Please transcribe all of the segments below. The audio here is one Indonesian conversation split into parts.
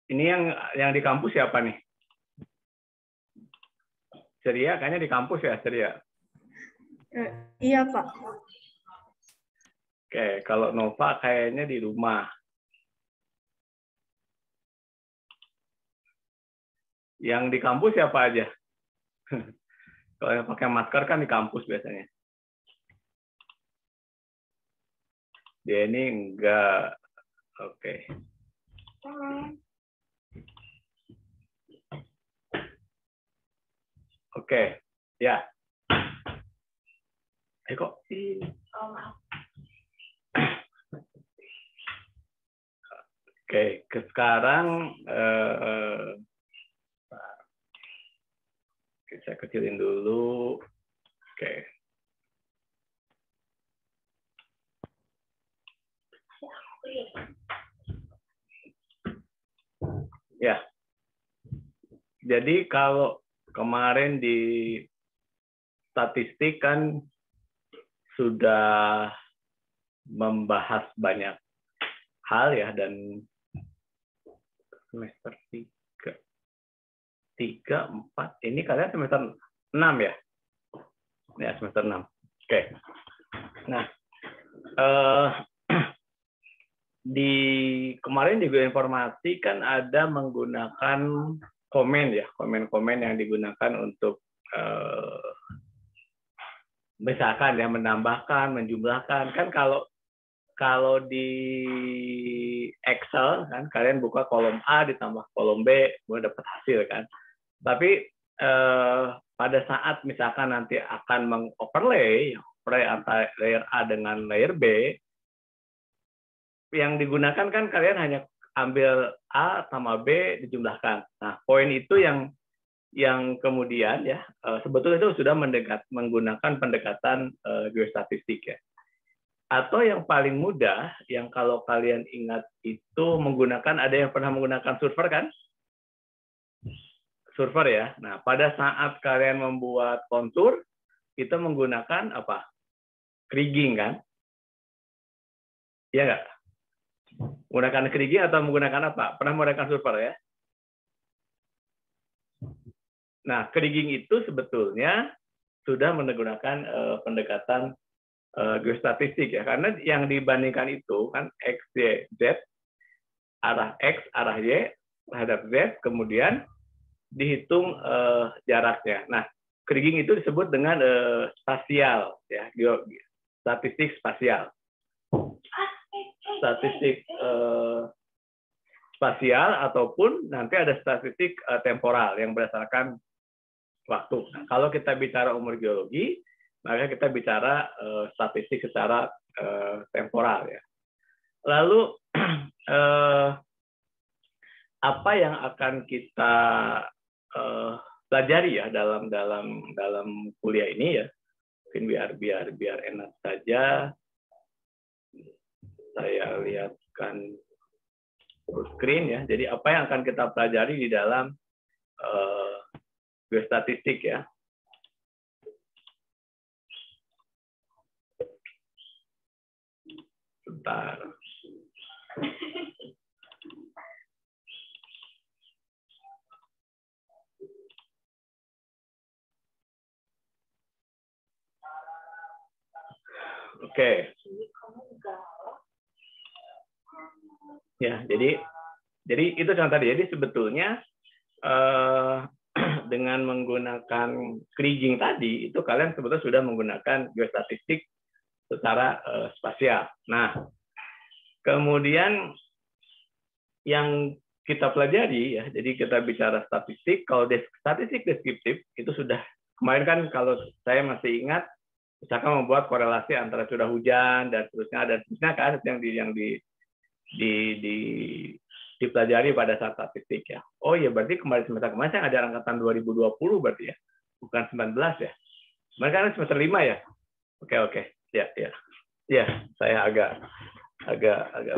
Ini yang di kampus siapa nih? Ceria, kayaknya di kampus ya, Ceria. Iya, Pak. Oke, kalau Nova kayaknya di rumah. Yang di kampus siapa aja? Kalau yang pakai masker kan di kampus biasanya. Dia ini enggak. Oke. Oke, ya. Kok Oke, sekarang saya kecilin dulu. Oke. Ya. Jadi kalau kemarin di statistik kan sudah membahas banyak hal ya, dan semester 3, 4, ini kalian semester 6 ya? Ya, semester 6. Oke. Nah, di kemarin juga informasi kan ada menggunakan komen ya, komen-komen yang digunakan untuk misalkan ya menambahkan, menjumlahkan. Kan kalau di Excel kan kalian buka kolom A ditambah kolom B, kemudian dapat hasil kan. Tapi pada saat misalkan nanti akan mengoverlay antara layer A dengan layer B, yang digunakan kan kalian hanya ambil A sama B dijumlahkan. Nah, poin itu yang kemudian ya sebetulnya itu sudah menggunakan pendekatan geostatistik ya. Atau yang paling mudah, yang kalau kalian ingat itu menggunakan, ada yang pernah menggunakan survei kan? Survei ya. Nah, pada saat kalian membuat kontur, itu menggunakan apa? Kriging kan? Iya nggak? Menggunakan kriging atau menggunakan apa? Pernah menggunakan survei ya? Nah, kriging itu sebetulnya sudah menggunakan pendekatan geostatistik ya, karena yang dibandingkan itu kan X, Y, Z, arah X, arah Y terhadap Z, kemudian dihitung jaraknya. Nah, kriging itu disebut dengan spasial ya, statistik spasial. Statistik spasial ataupun nanti ada statistik temporal yang berdasarkan waktu. Nah, kalau kita bicara umur geologi, maka kita bicara statistik secara temporal ya. Lalu apa yang akan kita pelajari ya dalam kuliah ini ya? Mungkin biar enak saja, saya lihatkan full screen ya. Jadi apa yang akan kita pelajari di dalam geostatistik ya? Bentar. Oke. Ya, jadi itu contoh tadi. Jadi sebetulnya dengan menggunakan kriging tadi, itu kalian sebetulnya sudah menggunakan geostatistik secara spasial. Nah, kemudian yang kita pelajari ya, jadi kita bicara statistik. Kalau statistik deskriptif itu sudah kemarin kan, kalau saya masih ingat, misalkan membuat korelasi antara curah hujan dan seterusnya kan yang dipelajari pada saat statistik ya. Oh iya, berarti semester kemarin saya ngajar angkatan 2020 berarti ya, bukan 19 ya. Kemarin kan semester 5 ya. Oke. Ya, saya agak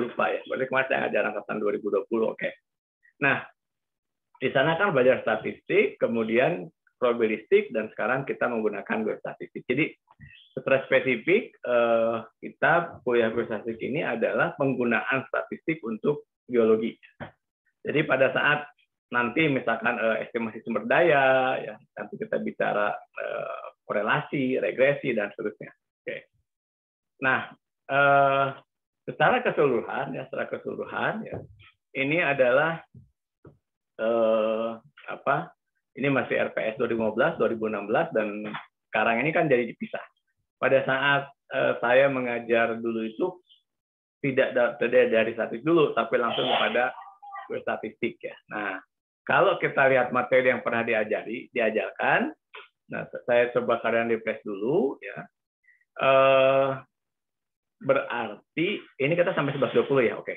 lupa ya. Berarti kemarin saya ngajar angkatan 2020. Oke. Nah, di sana kan belajar statistik, kemudian probabilistik, dan sekarang kita menggunakan geostatistik. Jadi secara spesifik kita kuliah geostatistik ini adalah penggunaan statistik untuk geologi. Jadi pada saat nanti misalkan estimasi sumber daya, ya nanti kita bicara korelasi, regresi dan seterusnya. Oke. Nah, secara keseluruhan ya, ini adalah ini masih RPS 2015, 2016 dan sekarang ini kan jadi dipisah. Pada saat saya mengajar dulu itu tidak dari statistik dulu, tapi langsung kepada statistik ya. Nah, kalau kita lihat materi yang pernah diajarkan, nah saya coba kalian refresh dulu ya. Berarti ini kita sampai 11.20 ya, oke.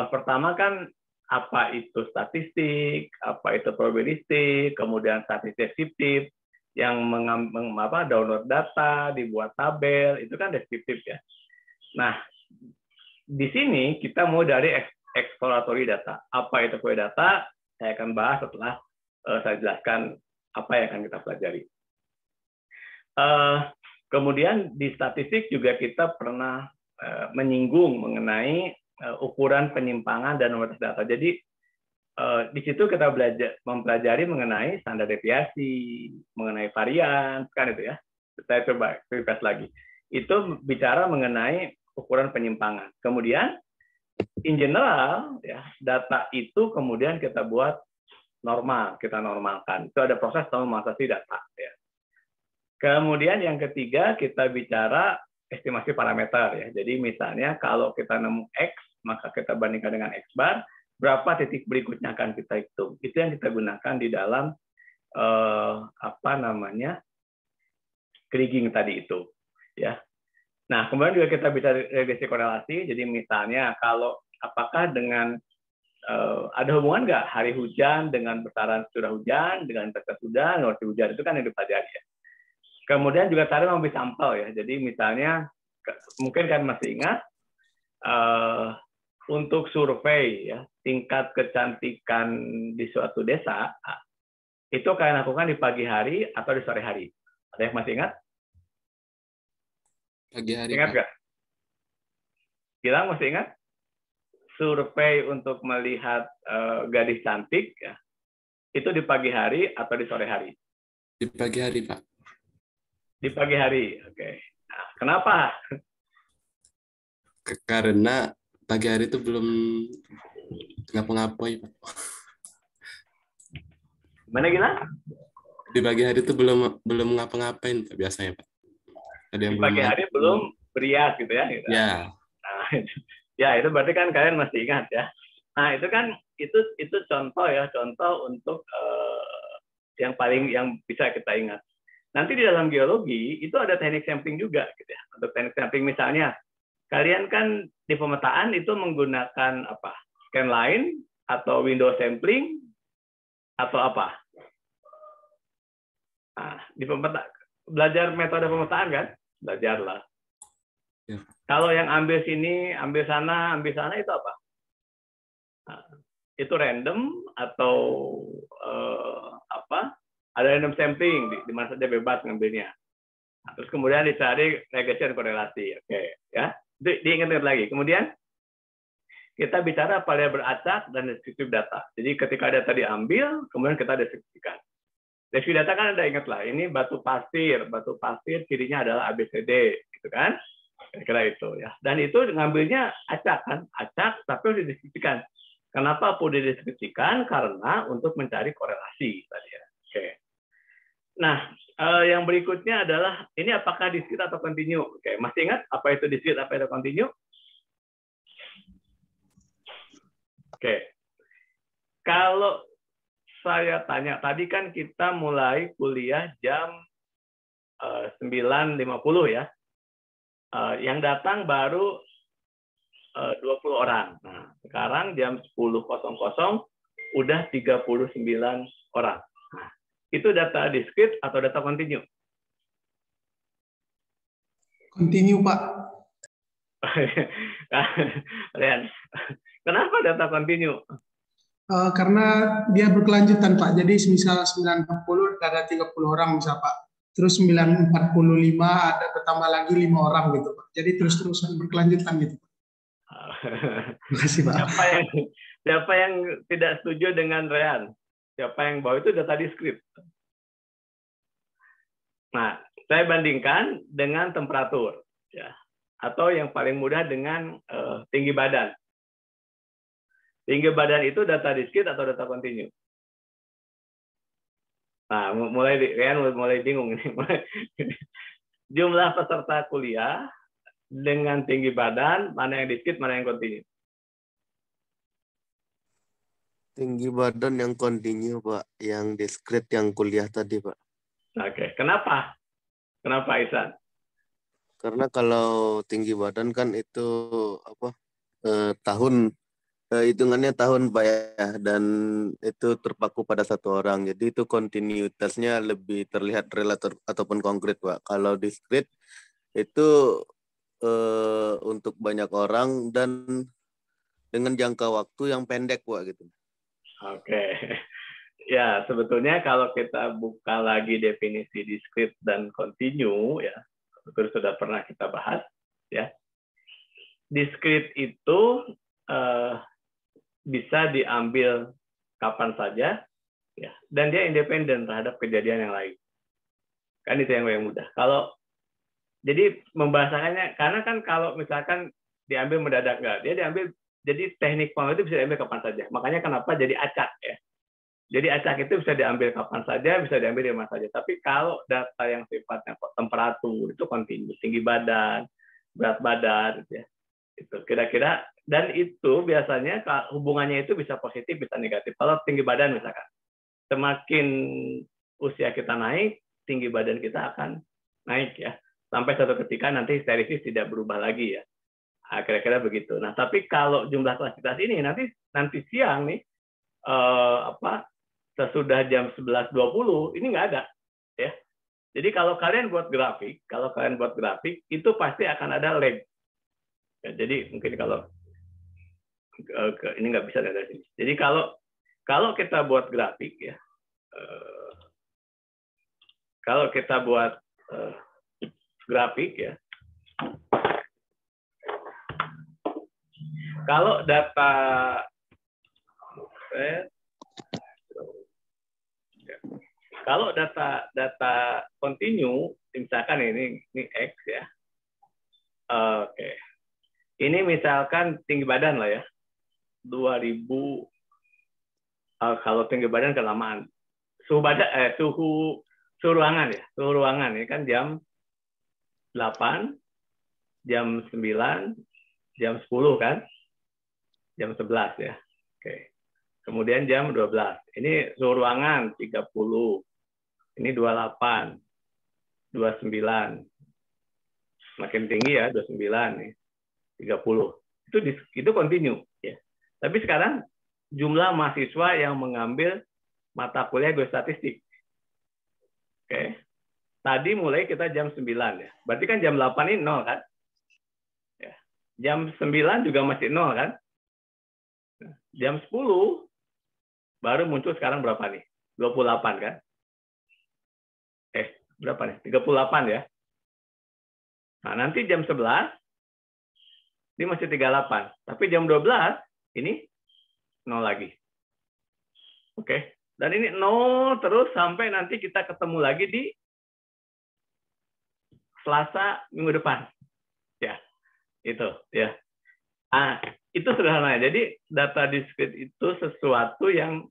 Pertama kan apa itu statistik, apa itu probabilistik, kemudian statistik deskriptif, yang download data, dibuat tabel, itu kan deskriptif ya. Nah, di sini kita mau dari exploratory data. Apa itu exploratory data? Saya akan bahas setelah saya jelaskan apa yang akan kita pelajari. Kemudian di statistik juga kita pernah menyinggung mengenai ukuran penyimpangan dan normalitas data. Jadi di situ kita mempelajari mengenai standar deviasi, mengenai varian, kan itu ya. Saya coba refresh lagi. Itu bicara mengenai ukuran penyimpangan. Kemudian in general ya, data itu kemudian kita buat normal, kita normalkan. Itu ada proses normalisasi data ya. Kemudian yang ketiga kita bicara estimasi parameter ya. Jadi misalnya kalau kita nemu X, maka kita bandingkan dengan X bar, berapa titik berikutnya akan kita hitung. Itu yang kita gunakan di dalam kriging tadi itu ya. Nah, kemudian juga kita bisa regresi korelasi. Jadi misalnya kalau apakah dengan ada hubungan nggak hari hujan dengan besaran curah hujan, dengan intensitas hujan, durasi hujan, itu kan yang dipelajari ya. Kemudian juga tadi mau ambil sampel ya. Jadi misalnya mungkin kan masih ingat untuk survei ya tingkat kecantikan di suatu desa itu kalian lakukan di pagi hari atau di sore hari. Ada yang masih ingat? Pagi hari. Ingat nggak? Gilang masih ingat? Survei untuk melihat gadis cantik ya, itu di pagi hari atau di sore hari? Di pagi hari, Pak. Di pagi hari, oke. Nah, kenapa? Karena pagi hari itu belum ngapa-ngapain, Pak. Mana gila? Di pagi hari itu belum ngapa-ngapain, Pak, biasanya, Pak. Ada yang di pagi hari belum berias gitu ya. Gitu. Ya. Nah, ya itu berarti kan kalian masih ingat ya. Nah itu kan itu contoh ya, contoh untuk yang bisa kita ingat. Nanti di dalam geologi itu ada teknik sampling juga gitu ya. Untuk teknik sampling misalnya kalian kan di pemetaan itu menggunakan apa? Scanline atau window sampling atau apa? Nah, di pemetaan belajar metode pemetaan kan? Belajarlah. Ya. Kalau yang ambil sini, ambil sana itu apa? Nah, itu random atau apa? Ada random sampling di mana saja bebas ngambilnya. Nah, terus kemudian dicari regresi dan korelasi. Oke, ya. Diingat lagi. Kemudian kita bicara variabel acak dan deskriptif data. Jadi ketika data diambil, kemudian kita deskripsikan. Deskripsi data kan Anda ingat lah, ini batu pasir cirinya adalah ABCD, gitu kan? Kira-kira itu ya. Dan itu ngambilnya acak kan, acak tapi harus dideskripsikan. Kenapa perlu dideskripsikan? Karena untuk mencari korelasi tadi ya. Oke. Nah, yang berikutnya adalah ini apakah discrete atau continue? Oke, masih ingat apa itu discrete, apa itu continue? Oke. Kalau saya tanya, tadi kan kita mulai kuliah jam 9.50 ya. Yang datang baru 20 orang. Nah, sekarang jam 10.00 udah 39 orang. Nah, itu data discrete atau data continue? Continue, Pak. Rian, kenapa data continue? Karena dia berkelanjutan, Pak. Jadi misal 9.40 ada 30 orang misal, Pak. Terus 9.45 ada bertambah lagi 5 orang gitu, Pak. Jadi terus-terusan berkelanjutan gitu, Pak. Terima kasih Pak. Siapa yang tidak setuju dengan Rehan? Siapa yang bahwa itu data diskrit? Nah, saya bandingkan dengan temperatur, ya, atau yang paling mudah dengan tinggi badan. Tinggi badan itu data diskrit atau data kontinu? Nah, Rehan mulai bingung ini. Jumlah peserta kuliah dengan tinggi badan, mana yang diskrit, mana yang kontinu? Tinggi badan yang kontinu, Pak. Yang diskrit yang kuliah tadi, Pak. Oke, kenapa? Kenapa, Ihsan? Karena kalau tinggi badan kan itu tahun hitungannya tahun, Pak ya, dan itu terpaku pada satu orang. Jadi itu kontinuitasnya lebih terlihat relatif ataupun konkret, Pak. Kalau diskrit itu untuk banyak orang dan dengan jangka waktu yang pendek, Pak, gitu. Oke. Ya, sebetulnya kalau kita buka lagi definisi diskrit dan kontinu, ya, itu sudah pernah kita bahas, ya. Diskrit itu bisa diambil kapan saja, ya, dan dia independen terhadap kejadian yang lain. Kan itu yang mudah. Jadi membahasakannya, karena kan kalau misalkan diambil mendadak nggak, dia diambil, jadi teknik pengawet itu bisa diambil kapan saja. Makanya kenapa jadi acak, ya. Jadi acak itu bisa diambil kapan saja, bisa diambil di mana saja. Tapi kalau data yang sifatnya temperatur itu kontinu, tinggi badan, berat badan, ya, itu kira-kira, dan itu biasanya hubungannya itu bisa positif, bisa negatif. Kalau tinggi badan misalkan, semakin usia kita naik, tinggi badan kita akan naik, ya, sampai suatu ketika nanti histeresis tidak berubah lagi, ya. Nah, kira-kira begitu. Nah, tapi kalau jumlah klasifikasi ini nanti siang nih, sesudah jam 11.20 ini nggak ada, ya. Jadi kalau kalian buat grafik, itu pasti akan ada lag. Ya, jadi mungkin kalau ini nggak bisa dari sini. Jadi kalau kita buat grafik, ya, kalau kita buat grafik, ya, kalau data kontinu, misalkan ini X, ya. Oke. Ini misalkan tinggi badan lah, ya. 2000, kalau tinggi badan kelamaan. Suhu ruangan, ya. Suhu ruangan ini kan jam 8, jam 9, jam 10 kan? Jam 11, ya. Oke. Kemudian jam 12. Ini suhu ruangan 30. Ini 28, 29. Makin tinggi, ya, 29 nih. 30. Itu kontinu, ya. Tapi sekarang jumlah mahasiswa yang mengambil mata kuliah geostatistik. Oke. Tadi mulai kita jam 9, ya. Berarti kan jam 8 ini 0 kan? Ya. Jam 9 juga masih 0 kan? Jam 10 baru muncul sekarang berapa nih? 28 kan? Berapa nih? 38, ya. Nah, nanti jam 11 ini masih 38. Tapi jam 12 ini 0 lagi. Oke. Dan ini 0 terus sampai nanti kita ketemu lagi di Selasa minggu depan. Ya. Itu, ya. Nah, itu sederhana. Jadi data diskrit itu sesuatu yang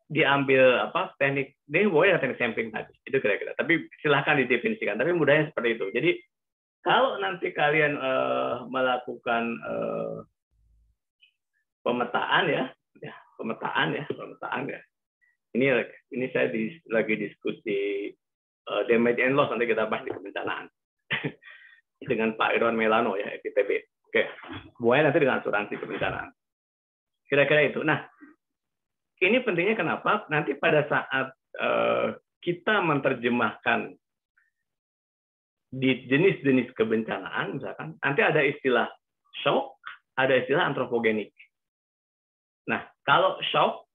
diambil teknik ini boleh teknik sampling tadi. Itu kira-kira. Tapi silahkan didefinisikan. Tapi mudahnya seperti itu. Jadi kalau nanti kalian melakukan pemetaan, ya, pemetaan. Ini saya lagi diskusi damage and loss, nanti kita bahas di kebencanaan dengan Pak Irwan Melano, ya, FITB. Oke, semuanya nanti dengan asuransi kebencanaan. Kira-kira itu. Nah, ini pentingnya kenapa? Nanti pada saat kita menerjemahkan di jenis-jenis kebencanaan, misalkan, nanti ada istilah shock, ada istilah antropogenik. Nah, kalau shock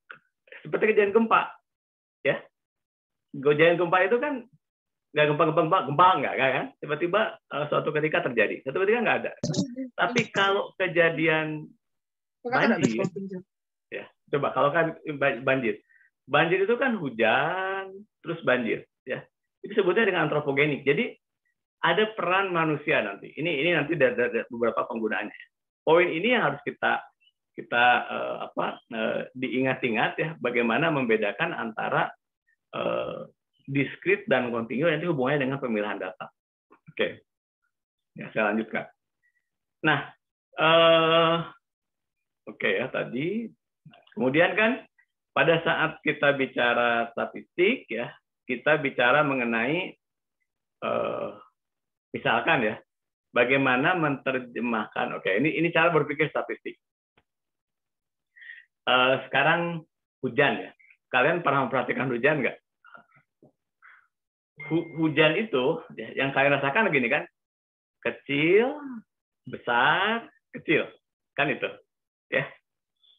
seperti kejadian gempa, ya. Kejadian gempa itu kan nggak gempa nggak kan? Tiba-tiba suatu ketika terjadi, suatu ketika nggak ada. Tapi kalau kejadian banjir, ya coba kalau kan banjir itu kan hujan terus banjir, ya itu sebutnya dengan antropogenik. Jadi ada peran manusia nanti. Ini nanti ada beberapa penggunaannya. Poin ini yang harus kita diingat-ingat ya, bagaimana membedakan antara diskrit dan kontinu, nanti hubungannya dengan pemilihan data. Oke, ya saya lanjutkan. Nah, oke ya tadi. Kemudian kan pada saat kita bicara statistik ya, kita bicara mengenai misalkan ya, bagaimana menerjemahkan. Oke, ini cara berpikir statistik. Sekarang hujan ya. Kalian pernah memperhatikan hujan nggak? Hujan itu yang kalian rasakan begini kan, kecil, besar, kecil, kan itu, ya.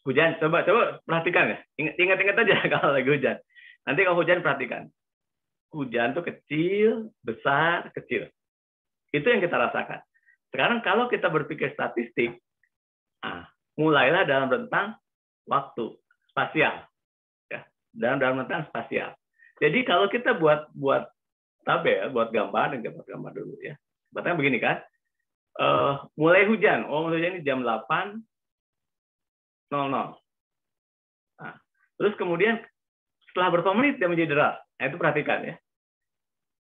Hujan, coba perhatikan ya, ingat-ingat aja kalau lagi hujan. Nanti kalau hujan perhatikan, hujan tuh kecil, besar, kecil, itu yang kita rasakan. Sekarang kalau kita berpikir statistik, mulailah dalam rentang waktu spasial, ya, dalam rentang spasial. Jadi kalau kita buat tabel, buat gambar dulu ya. Sebetulnya begini kan, mulai hujan, hujan ini jam 8.00. Nah, terus kemudian setelah berapa menit dia menjadi deras. Nah, itu perhatikan ya.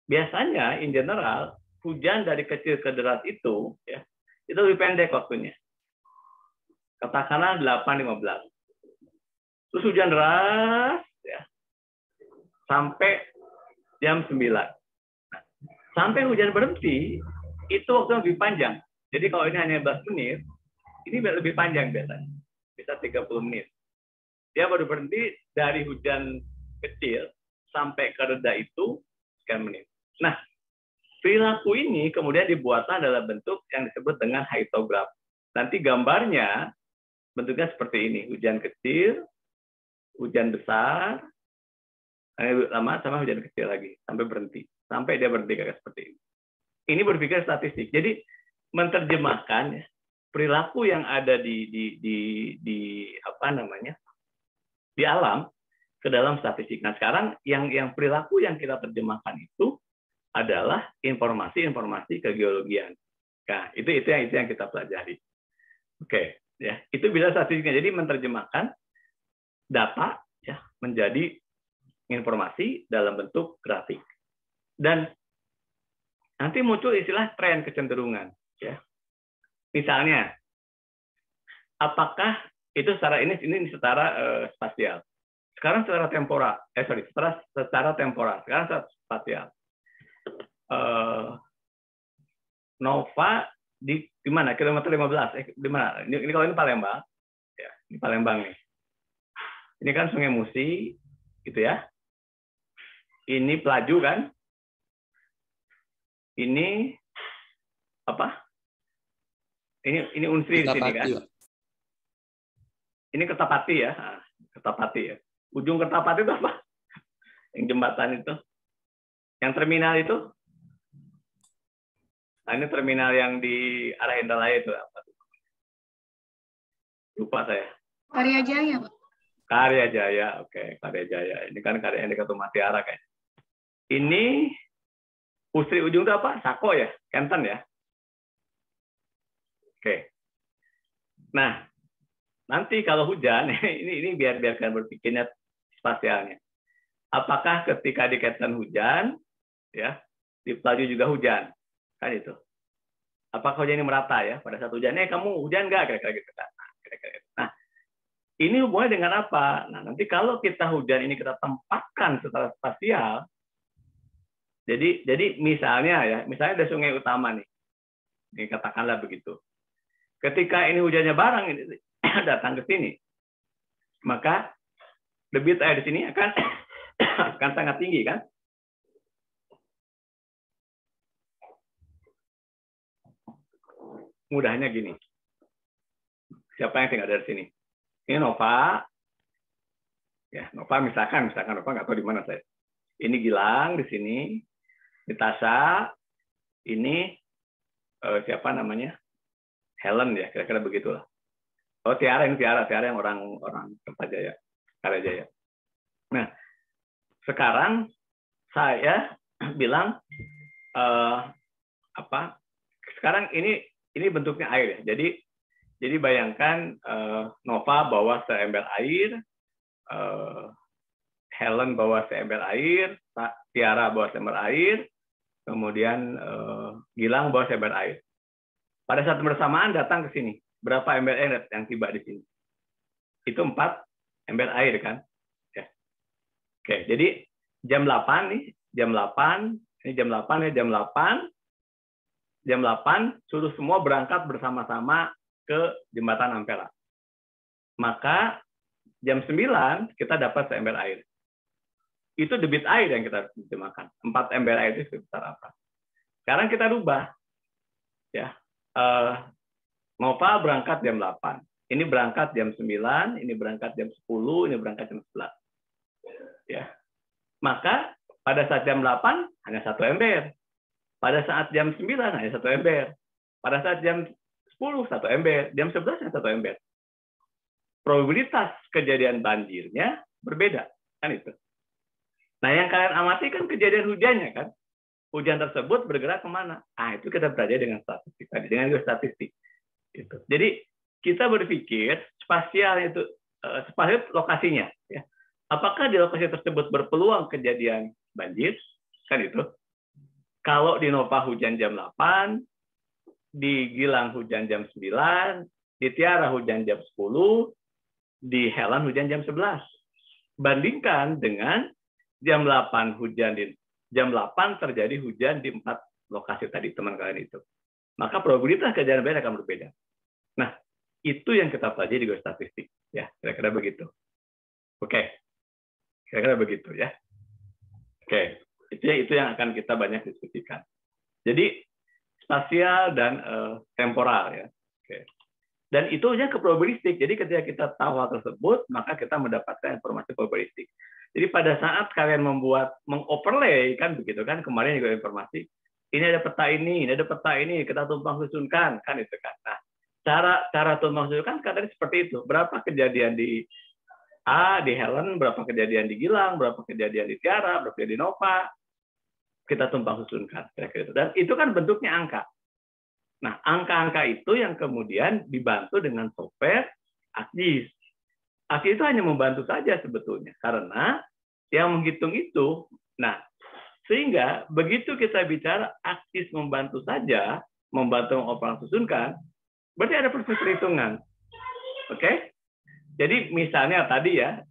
Biasanya in general hujan dari kecil ke deras itu ya, itu lebih pendek waktunya. Katakanlah 8.15. Terus hujan deras ya, sampai jam 9. Nah, sampai hujan berhenti, itu waktu lebih panjang. Jadi kalau ini hanya 11 menit, ini lebih panjang biasanya. Bisa 30 menit. Dia baru berhenti dari hujan kecil sampai ke reda itu sekian menit. Nah, perilaku ini kemudian dibuatlah dalam bentuk yang disebut dengan hydrograph. Nanti gambarnya bentuknya seperti ini. Hujan kecil, hujan besar, lama sama hujan kecil lagi sampai berhenti, sampai dia berhenti kayak seperti ini. Ini berpikir statistik. Jadi menerjemahkan ya, perilaku yang ada di alam ke dalam statistik. Nah sekarang yang perilaku yang kita terjemahkan itu adalah informasi kegeologian. Nah itu yang kita pelajari. Oke, ya itu bisa statistiknya. Jadi menerjemahkan data ya menjadi informasi dalam bentuk grafik. Dan nanti muncul istilah tren kecenderungan. Ya. Misalnya, apakah itu secara ini secara spasial. Sekarang secara temporal. Secara temporal. Sekarang secara spasial. Nova di mana? Kilometer 15. Di mana? Ini kalau ini Palembang. Ya, ini Palembang nih. Ini kan Sungai Musi, gitu ya. Ini Pelaju kan? Ini apa? Ini Unsri di sini kan? Ini Kertapati ya, Kertapati ya. Ujung Kertapati itu apa? Yang jembatan itu, yang terminal itu. Nah, ini terminal yang di arah Indralaya itu apa? Lupa saya. Karya Jaya, Pak. Karya Jaya, oke, Karya Jaya. Ini kan karya yang dekat Matiara kayak. Ini Usri ujung itu apa? Sako ya, Kenten ya. Oke. Nah, nanti kalau hujan, ini biar kalian berpikirnya spasialnya. Apakah ketika di Kenten hujan, ya, di Pelaju juga hujan, kan itu? Apakah hujan ini merata ya? Pada saat hujan, kamu hujan nggak? Kira-kira gitu kan? Nah, ini hubungannya dengan apa? Nah, nanti kalau kita hujan ini kita tempatkan secara spasial, jadi misalnya ada sungai utama nih, katakanlah begitu. Ketika ini hujannya bareng ini datang ke sini, maka debit air di sini akan sangat tinggi kan? Mudahnya gini. Siapa yang tinggal dari sini? Ini Nova. Ya, Nova misalkan Nova nggak tahu di mana saya. Ini Gilang di sini. Natasha, ini siapa namanya? Helen ya, kira-kira begitulah. Oh, Tiara yang orang Kertajaya, Karajaya. Nah, sekarang saya bilang sekarang ini bentuknya air ya. Jadi bayangkan Nova bawa seember air, Helen bawa seember air, Tiara bawa seember air, kemudian Gilang bawa seember air. Pada saat bersamaan datang ke sini, berapa ember air yang tiba di sini? Itu 4 ember air kan? Ya. Oke, jadi jam 8 nih, jam 8, ini jam 8 ya, jam 8 suruh semua berangkat bersama-sama ke jembatan Ampera. Maka jam 9 kita dapat seember air. Itu debit air yang kita terjemahkan. 4 ember air itu sebesar apa? Sekarang kita rubah. Ya. Nova berangkat jam 8. Ini berangkat jam 9, ini berangkat jam 10, ini berangkat jam 11. Ya. Maka pada saat jam 8 hanya 1 ember. Pada saat jam 9 hanya 1 ember. Pada saat jam 10 1 ember, jam 11 hanya 1 ember. Probabilitas kejadian banjirnya berbeda, kan itu. Nah, yang kalian amati kan kejadian hujannya kan. Hujan tersebut bergerak kemana? Itu kita belajar dengan statistik tadi, dengan statistik. Gitu. Jadi kita berpikir spasial lokasinya. Ya. Apakah di lokasi tersebut berpeluang kejadian banjir? Kan itu. Kalau di Nova hujan jam 8, di Gilang hujan jam 9, di Tiara hujan jam 10, di Helen hujan jam 11. Bandingkan dengan jam 8 jam 8 terjadi hujan di 4 lokasi tadi teman kalian itu. Maka probabilitas kejadian banjir akan berbeda. Nah, itu yang kita pelajari di statistik. Ya, kira-kira begitu. Oke. Kira-kira begitu ya. Oke. Itu yang akan kita banyak diskusikan. Jadi, spasial dan temporal ya. Oke. Dan itu hanya ke probabilistik. Jadi ketika kita tahu hal tersebut, maka kita mendapatkan informasi probabilistik. Jadi pada saat kalian mengoverlay kan begitu kan, kemarin juga informasi ini ada peta ini ada peta ini, kita tumpang susunkan kan itu kan. Nah, cara tumpang susunkan kadang seperti itu. Berapa kejadian di di Helen, berapa kejadian di Gilang, berapa kejadian di Tiara, berapa kejadian di Nova, kita tumpang susunkan kira-kira itu. Dan itu kan bentuknya angka. Nah, angka-angka itu yang kemudian dibantu dengan software ArcGIS. ArcGIS itu hanya membantu saja sebetulnya, karena yang menghitung itu, nah, sehingga begitu kita bicara ArcGIS membantu saja, membantu mengoperasikan susunkan, berarti ada proses perhitungan. Oke? Jadi misalnya tadi, ya,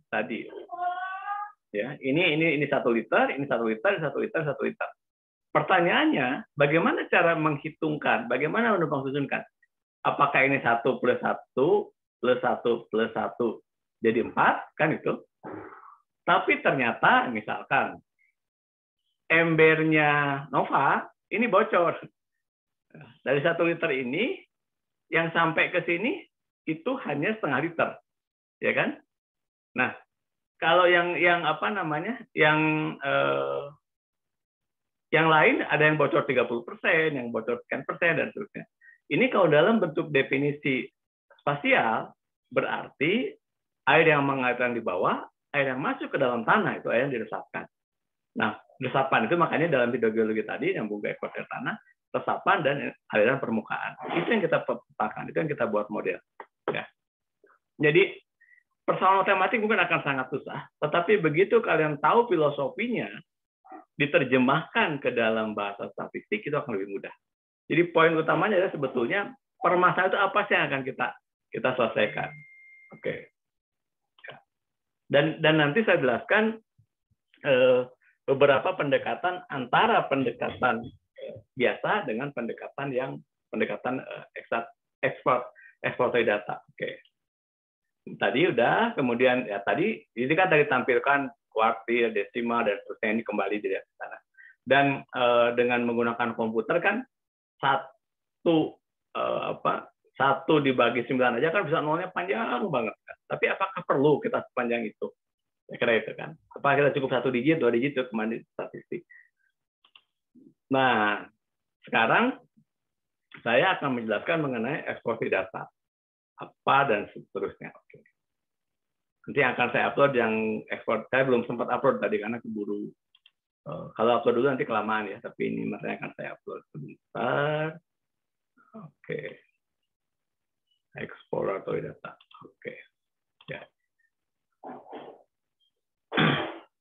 ini 1 liter, ini 1 liter, 1 liter, 1 liter. Pertanyaannya, bagaimana cara menghitungkan, bagaimana menumpang susunkan? Apakah ini 1 plus 1 plus 1 plus 1 jadi 4, kan itu? Tapi ternyata, misalkan, embernya Nova, ini bocor. Dari 1 liter ini, yang sampai ke sini, itu hanya setengah liter. Ya kan? Nah, kalau yang lain ada yang bocor 30%, yang bocor sekian persen, dan seterusnya. Ini kalau dalam bentuk definisi spasial, berarti air yang mengalir di bawah, air yang masuk ke dalam tanah, itu air yang diresapkan. Nah, resapan itu makanya dalam hidrogeologi tadi, yang buka ekosistem tanah, resapan dan aliran permukaan. Itu yang kita petakan, itu yang kita buat model. Ya. Jadi, persoalan matematik mungkin akan sangat susah, tetapi begitu kalian tahu filosofinya, diterjemahkan ke dalam bahasa statistik, itu akan lebih mudah. Jadi poin utamanya adalah sebetulnya permasalahan itu apa sih yang akan kita selesaikan. Oke. Dan nanti saya jelaskan beberapa pendekatan antara pendekatan biasa dengan pendekatan exploratory data. Oke. Tadi udah, kemudian ya tadi ini kan tadi tampilkan kuartil, desimal, dan seterusnya, ini kembali di sana. Dan dengan menggunakan komputer kan satu dibagi 9 aja kan bisa nolnya panjang banget kan. Tapi apakah perlu kita sepanjang itu? Kira-kira itu kan. Apakah kita cukup 1 digit, 2 digit itu kembali statistik. Nah, sekarang saya akan menjelaskan mengenai eksplorasi data. Apa dan seterusnya. Oke. Nanti akan saya upload yang ekspor. Saya belum sempat upload tadi karena keburu. Kalau upload dulu nanti kelamaan ya, tapi ini materinya akan saya upload sebentar. Oke. Exploratory data. Oke. Ya.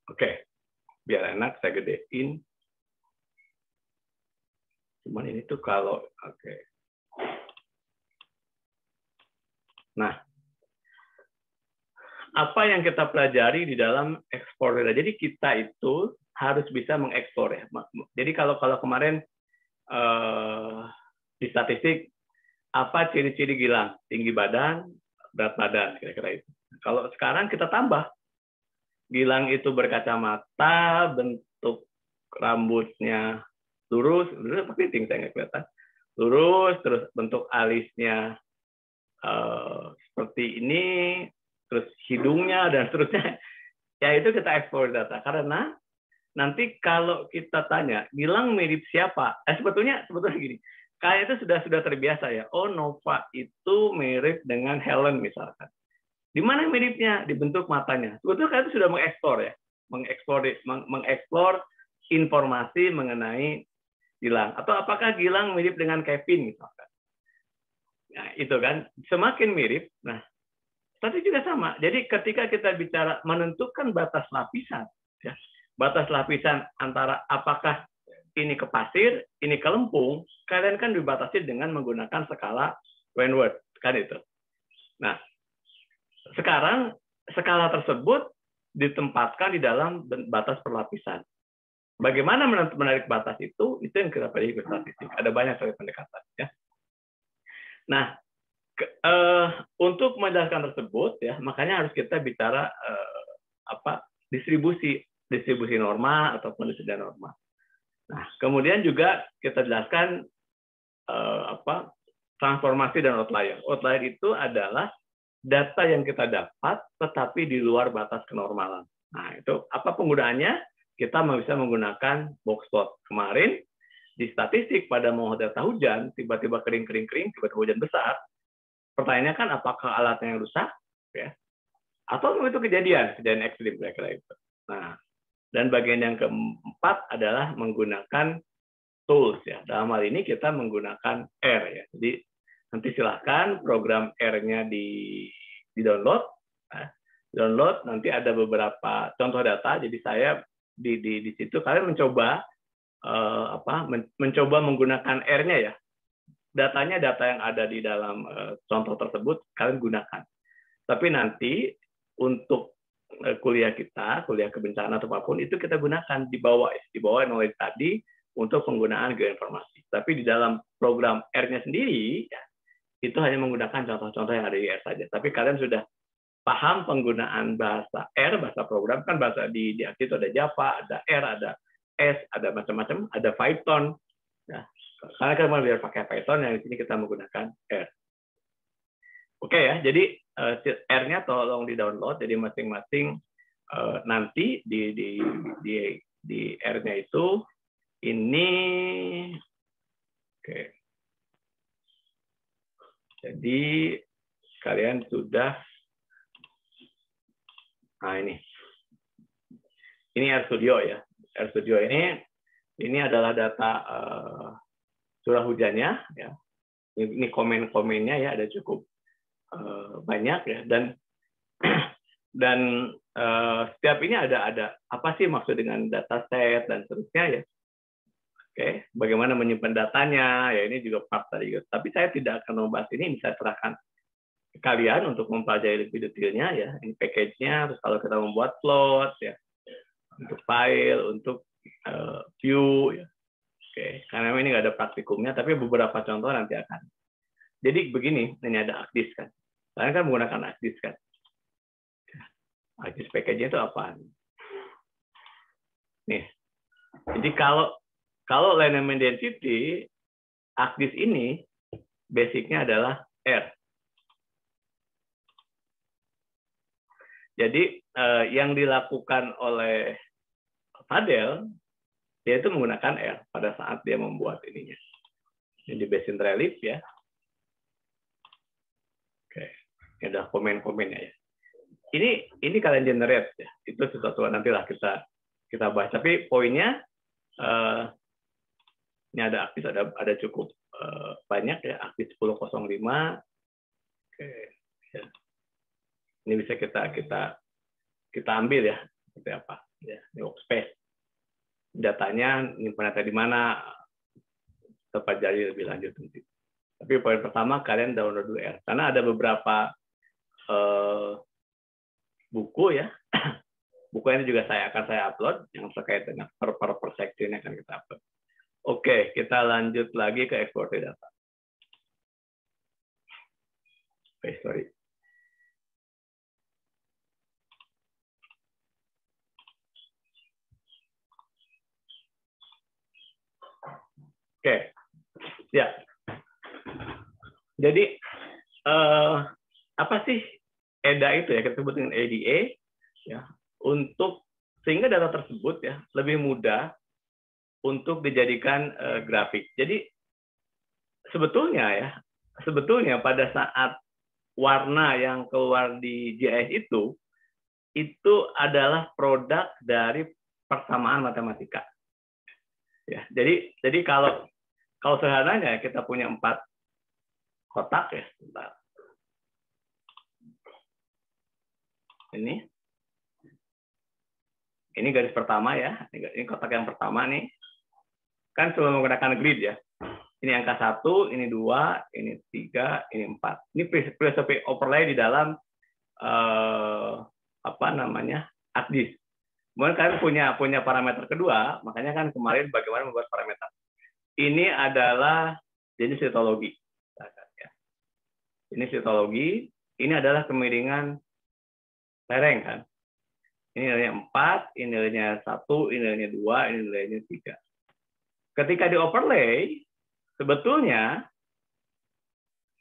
Oke. Biar enak saya gedein. Cuman ini tuh kalau oke. Nah, apa yang kita pelajari di dalam ekspor data? Jadi kita itu harus bisa mengekspor ya. Jadi kalau kemarin di statistik apa ciri-ciri gilang? Tinggi badan, berat badan, kira-kira itu. Kalau sekarang kita tambah, gilang itu berkacamata, bentuk rambutnya lurus keriting saya nggak kelihatan, lurus, terus bentuk alisnya seperti ini, terus hidungnya dan seterusnya. Ya itu kita ekspor data karena nanti kalau kita tanya gilang mirip siapa, sebetulnya gini, kayak itu sudah terbiasa ya. Oh, Nova itu mirip dengan Helen misalkan. Di mana miripnya? Di bentuk matanya. Sebetulnya kayak itu sudah mengekspor ya, mengeksplor informasi mengenai Gilang. Atau apakah Gilang mirip dengan Kevin misalkan? Nah, itu kan semakin mirip. Nah, tapi juga sama. Jadi ketika kita bicara menentukan batas lapisan, ya, batas lapisan antara apakah ini ke pasir, ini ke lempung, kalian kan dibatasi dengan menggunakan skala Wentworth, kan itu. Nah, sekarang skala tersebut ditempatkan di dalam batas perlapisan. Bagaimana menarik batas itu yang kita pelajari ke statistik. Ada banyak sekali pendekatan. Ya. Nah, untuk menjelaskan tersebut, ya makanya harus kita bicara distribusi norma ataupun distribusi norma. Nah, kemudian juga kita jelaskan transformasi dan outlier. Outlier itu adalah data yang kita dapat tetapi di luar batas kenormalan. Nah, itu apa penggunaannya? Kita bisa menggunakan box plot. Kemarin di statistik pada mau data hujan, tiba-tiba kering, tiba-tiba hujan besar. Pertanyaannya kan apakah alatnya yang rusak, ya? Atau itu kejadian ekstrim kira-kira itu. Nah, dan bagian yang keempat adalah menggunakan tools ya. Dalam hal ini kita menggunakan R ya. Jadi nanti silahkan program R-nya di download. Nah, download nanti ada beberapa contoh data. Jadi saya di situ kalian mencoba mencoba menggunakan R-nya ya. Datanya data yang ada di dalam contoh tersebut kalian gunakan. Tapi nanti untuk kuliah kita, kuliah kebencanaan atau apapun itu kita gunakan di bawah knowledge tadi untuk penggunaan geoinformasi. Tapi di dalam program R-nya sendiri ya, itu hanya menggunakan contoh-contoh yang ada di R saja. Tapi kalian sudah paham penggunaan bahasa R, bahasa program kan bahasa di itu ada Java, ada R, ada S, ada macam-macam, ada Python. Ya. Karena kita mau biar pakai Python, yang di sini kita menggunakan R. Oke ya, jadi R-nya tolong di-download. Jadi masing-masing nanti di R-nya itu ini, oke. Jadi kalian sudah, nah ini RStudio ya. RStudio ini adalah data curah hujannya ya. Ini komen-komennya ya, ada cukup banyak ya, dan setiap ini ada apa sih maksud dengan dataset dan seterusnya ya. Oke, bagaimana menyimpan datanya ya, ini juga part tadi. Tapi saya tidak akan membahas ini saya serahkan ke kalian untuk mempelajari lebih detailnya ya. Ini package-nya, terus kalau kita membuat plot ya, untuk file, untuk view ya. Oke, karena ini nggak ada praktikumnya, tapi beberapa contoh nanti akan. Jadi begini, ini ada ArcGIS kan. Kalian kan menggunakan ArcGIS kan. ArcGIS package-nya itu apa? Nih. Jadi kalau lineament density, ArcGIS ini basic-nya adalah R. Jadi yang dilakukan oleh Fadel dia itu menggunakan R pada saat dia membuat ininya. Ini di basin relief ya. Oke, ini ada komen-komennya ya. Ini kalian generate ya. Itu sesuatu nantilah kita bahas. Tapi poinnya ini ada aktif, ada cukup banyak ya, aktif 10.05. Oke, ya. Ini bisa kita ambil ya, seperti apa ya, di workspace. Datanya nyimpannya di mana, terpelajari lebih lanjut nanti. Tapi poin pertama kalian download dulu R, karena ada beberapa buku ya. Buku ini juga akan saya upload yang terkait dengan per seksi ini akan kita upload. Oke, kita lanjut lagi ke exploratory data. Oke, sorry. Oke, ya. Jadi apa sih EDA itu ya, kita sebut dengan EDA ya, untuk sehingga data tersebut ya lebih mudah untuk dijadikan grafik. Jadi sebetulnya pada saat warna yang keluar di GIS itu adalah produk dari persamaan matematika. Ya, jadi kalau sederhananya kita punya 4 kotak ya, bentar. Ini garis pertama ya, ini kotak yang pertama nih. Kan selalu menggunakan grid ya. Ini angka 1, ini 2, ini 3, ini 4. Ini filosofi overlay di dalam ArcGIS. Kemudian kalian punya parameter kedua, makanya kan kemarin bagaimana membuat parameter. Ini adalah jenis sitologi. Ini sitologi, ini adalah kemiringan lereng kan. Ini nilainya 4, ini nilainya 1, ini nilainya 2, ini nilainya 3. Ketika di overlay, sebetulnya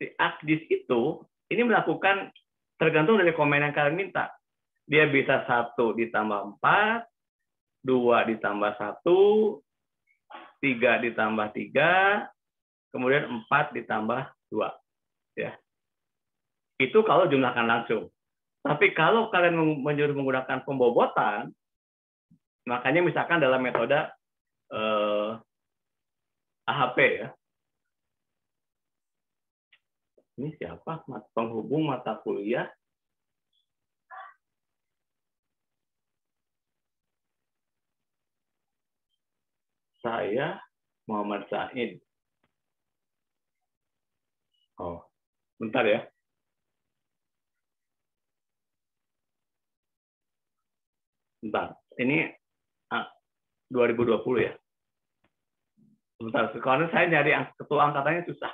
si ArcGIS itu ini melakukan tergantung dari komen yang kalian minta. Dia bisa 1 ditambah 4, 2 ditambah 1, 3 ditambah 3, kemudian 4 ditambah 2. Ya. Itu kalau jumlahkan langsung. Tapi kalau kalian menyuruh menggunakan pembobotan, makanya misalkan dalam metode AHP ya. Ini siapa? Penghubung mata kuliah. Saya Muhammad Said. Oh, bentar ya. Bentar. Ini 2020 ya. Bentar, karena saya nyari ketua angkatannya susah.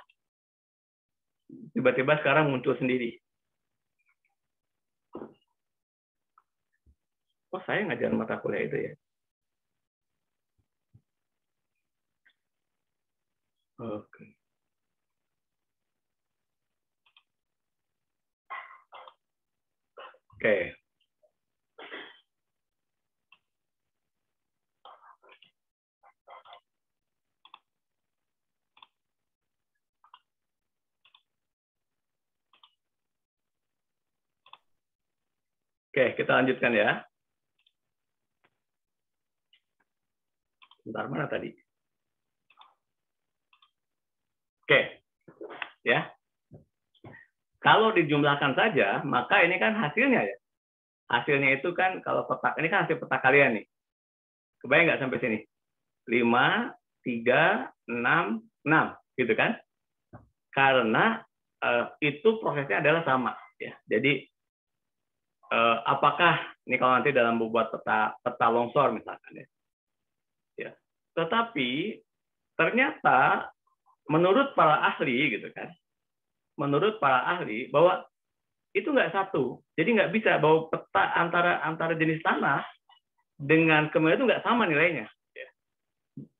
Tiba-tiba sekarang muncul sendiri. Oh, saya ngajar mata kuliah itu ya. Oke. Oke. Oke, kita lanjutkan ya. Bentar, mana tadi? Oke, ya. Kalau dijumlahkan saja, maka ini kan hasilnya ya. Hasilnya itu kan kalau kotak ini kan hasil peta kalian nih. Kebayang nggak sampai sini? 5, 3, 6, 6, gitu kan? Karena itu prosesnya adalah sama ya. Jadi apakah ini kalau nanti dalam membuat peta longsor misalkan ya. Tetapi ternyata menurut para ahli gitu kan, menurut para ahli bahwa itu nggak satu, jadi nggak bisa bahwa peta antara jenis tanah dengan kemiringan itu nggak sama nilainya.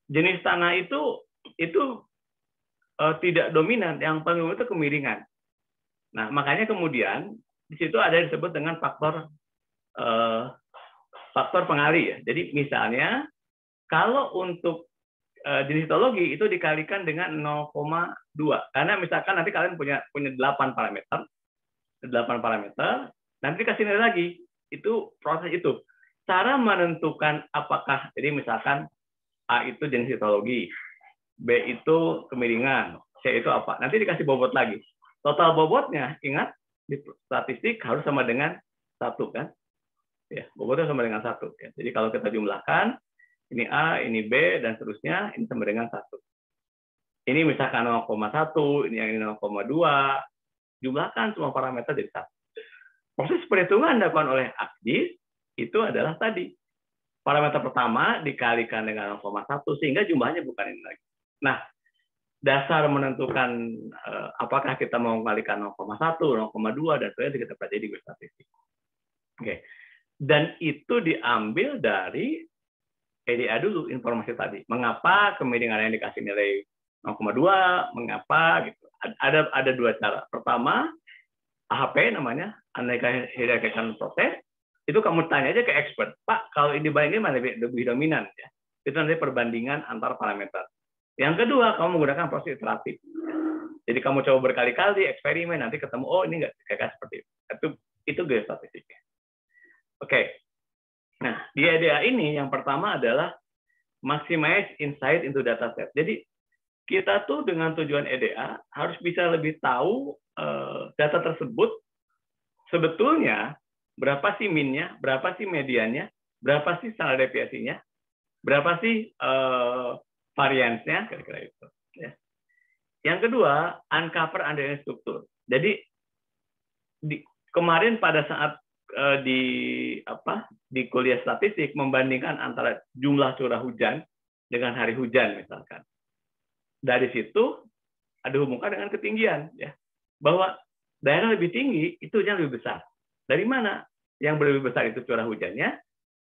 Jenis tanah itu tidak dominan, yang paling dominan itu kemiringan. Nah makanya kemudian di situ ada yang disebut dengan faktor pengali ya. Jadi misalnya Kalau untuk jenis histologi itu dikalikan dengan 0,2. Karena misalkan nanti kalian punya 8 parameter, nanti kasih nilai lagi. Itu proses itu. Cara menentukan apakah, jadi misalkan A itu jenis histologi, B itu kemiringan, C itu apa. Nanti dikasih bobot lagi. Total bobotnya, ingat, di statistik harus sama dengan 1, kan? Ya, bobotnya sama dengan 1. Ya. Jadi kalau kita jumlahkan, ini A, ini B, dan seterusnya, ini sama dengan 1. Ini misalkan 0,1, ini yang ini 0,2, jumlahkan semua parameter jadi 1. Proses perhitungan dilakukan oleh ACDIS itu adalah tadi. Parameter pertama dikalikan dengan 0,1, sehingga jumlahnya bukan ini lagi. Nah, dasar menentukan apakah kita mau mengalikan 0,1, 0,2, dan sebagainya kita pelajari di statistik. Oke. Dan itu diambil dari EDA dulu, informasi tadi. Mengapa kemiringan yang dikasih nilai 0,2, mengapa gitu. Ada 2 cara. Pertama, AHP namanya, Analytical Hierarchical Process, itu kamu tanya aja ke expert. Pak, kalau ini bandingin mana lebih dominan? Ya. Itu nanti perbandingan antar parameter. Yang kedua, kamu menggunakan proses iteratif. Jadi kamu coba berkali-kali, eksperimen, nanti ketemu, oh ini nggak kayak seperti itu. Itu geostatistiknya. Oke. Nah, di EDA ini yang pertama adalah maximize insight into dataset. Jadi kita tuh dengan tujuan EDA harus bisa lebih tahu data tersebut sebetulnya berapa sih min-nya, berapa sih mediannya, berapa sih standar deviasinya, berapa sih variance-nya, kira-kira itu. Ya. Yang kedua, uncover underlying struktur. Jadi kemarin pada saat di kuliah statistik membandingkan antara jumlah curah hujan dengan hari hujan misalkan. Dari situ ada hubungan dengan ketinggian, ya. Bahwa daerah lebih tinggi itu hujan lebih besar. Dari mana? Yang lebih besar itu curah hujannya,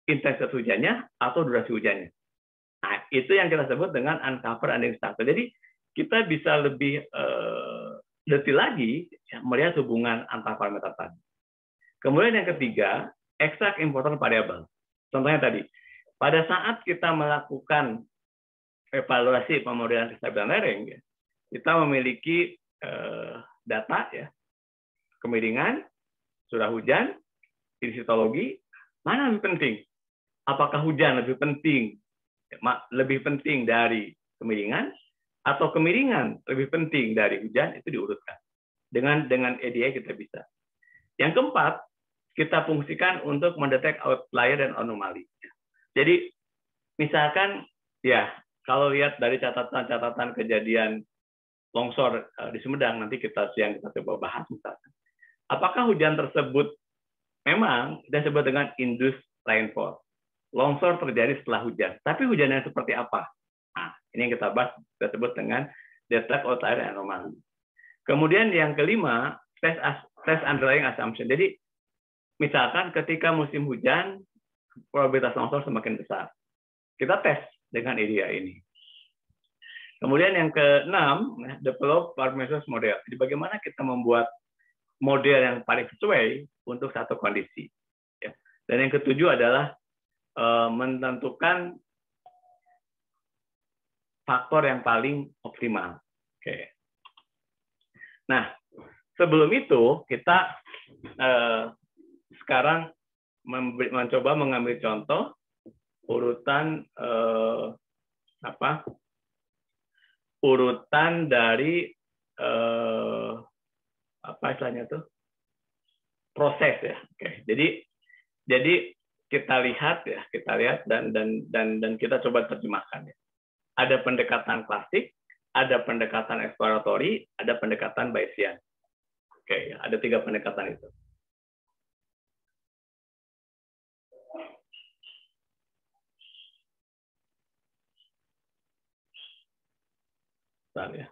intensitas hujannya, atau durasi hujannya. Nah, itu yang kita sebut dengan uncover underlying structure. Jadi kita bisa lebih detail lagi ya, melihat hubungan antar parameter tadi. Kemudian yang ketiga, extract important variable. Contohnya tadi, pada saat kita melakukan evaluasi pemodelan kestabilan lereng, ya, kita memiliki data ya, kemiringan, curah hujan, histologi, mana lebih penting? Apakah hujan lebih penting dari kemiringan, atau kemiringan lebih penting dari hujan? Itu diurutkan. Dengan EDA kita bisa. Yang keempat, kita fungsikan untuk mendetek outlier dan anomali. Jadi, misalkan, ya, kalau lihat dari catatan-catatan kejadian longsor di Sumedang, nanti kita coba bahas misalkan. Apakah hujan tersebut memang disebut dengan induced rainfall? Longsor terjadi setelah hujan. Tapi hujannya seperti apa? Nah, ini yang kita bahas, kita sebut dengan detect outlier dan anomali. Kemudian yang kelima, test underlying assumption. Jadi, misalkan ketika musim hujan, probabilitas longsor semakin besar. Kita tes dengan EDA ini. Kemudian yang keenam, develop parameters model. Jadi bagaimana kita membuat model yang paling sesuai untuk satu kondisi. Ya. Dan yang ketujuh adalah menentukan faktor yang paling optimal. Oke. Nah, sebelum itu kita sekarang mencoba mengambil contoh urutan urutan dari apa istilahnya tuh proses ya. Oke. Jadi kita lihat dan kita coba terjemahkan ya. Ada pendekatan klasik, ada pendekatan eksploratory, ada pendekatan Bayesian. Oke, ya, ada 3 pendekatan itu. Bentar ya.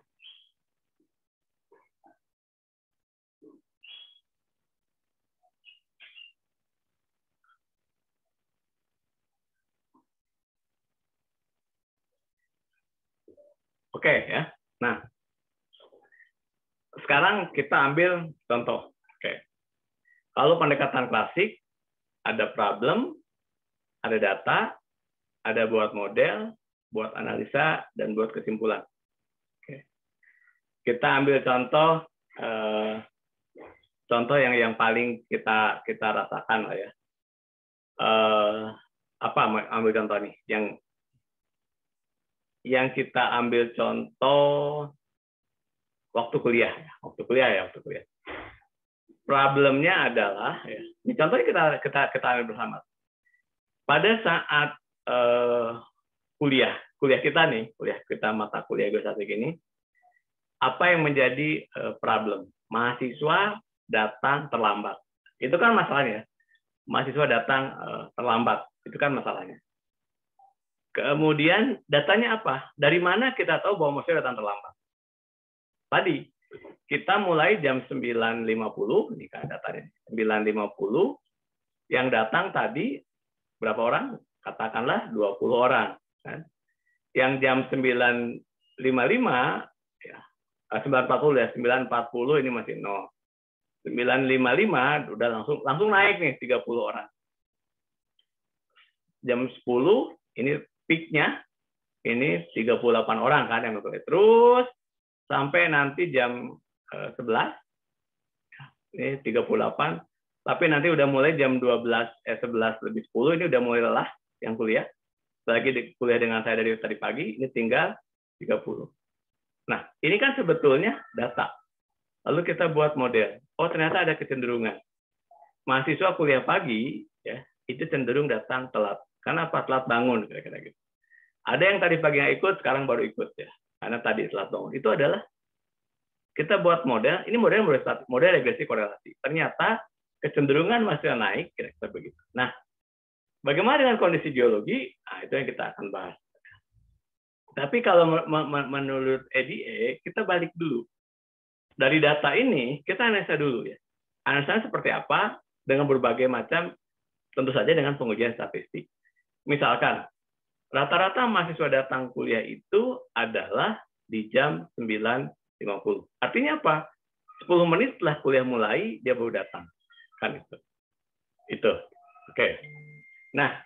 Oke ya. Nah, sekarang kita ambil contoh. Oke. Kalau pendekatan klasik ada problem, ada data, ada buat model, buat analisa, dan buat kesimpulan. Oke. Kita ambil contoh yang paling kita rasakan lah ya. Apa ambil contoh nih? Yang kita ambil contoh waktu kuliah. Problemnya adalah, ya, ini contohnya kita ambil bersama. Pada saat kuliah kita mata kuliah geostatik ini, apa yang menjadi problem? Mahasiswa datang terlambat. Itu kan masalahnya. Mahasiswa datang terlambat. Itu kan masalahnya. Kemudian datanya apa? Dari mana kita tahu bahwa mahasiswa datang terlambat? Tadi kita mulai jam 9.50, ini kan datanya 9.50, yang datang tadi berapa orang? Katakanlah 20 orang. Kan? Yang jam 9.55, ya, 9.40 ya, 9.40 ini masih 0. 9.55 udah langsung naik nih 30 orang. Jam 10 ini peak-nya ini 38 orang kan yang betul. Terus sampai nanti jam 11 ini 38, tapi nanti udah mulai jam 11 lebih 10 ini udah mulai lelah yang kuliah. Lagi kuliah dengan saya dari tadi pagi, ini tinggal 30. Nah, ini kan sebetulnya data. Lalu kita buat model. Oh, ternyata ada kecenderungan. Mahasiswa kuliah pagi, ya, itu cenderung datang telat. Karena apa? Telat bangun, kira-kira gitu. Ada yang tadi pagi yang ikut, sekarang baru ikut, ya. Karena tadi telat bangun. Itu adalah kita buat model. Ini model regresi korelasi. Ternyata kecenderungan masih naik, kira-kira begitu. Nah, bagaimana dengan kondisi geologi? Nah, itu yang kita akan bahas. Tapi kalau menurut EDA, kita balik dulu. Dari data ini, kita analisa dulu ya. Analisa seperti apa dengan berbagai macam, tentu saja dengan pengujian statistik. Misalkan, rata-rata mahasiswa datang kuliah itu adalah di jam 9.50. Artinya apa? 10 menit setelah kuliah mulai, dia baru datang. Kan itu. Itu. Oke. Nah,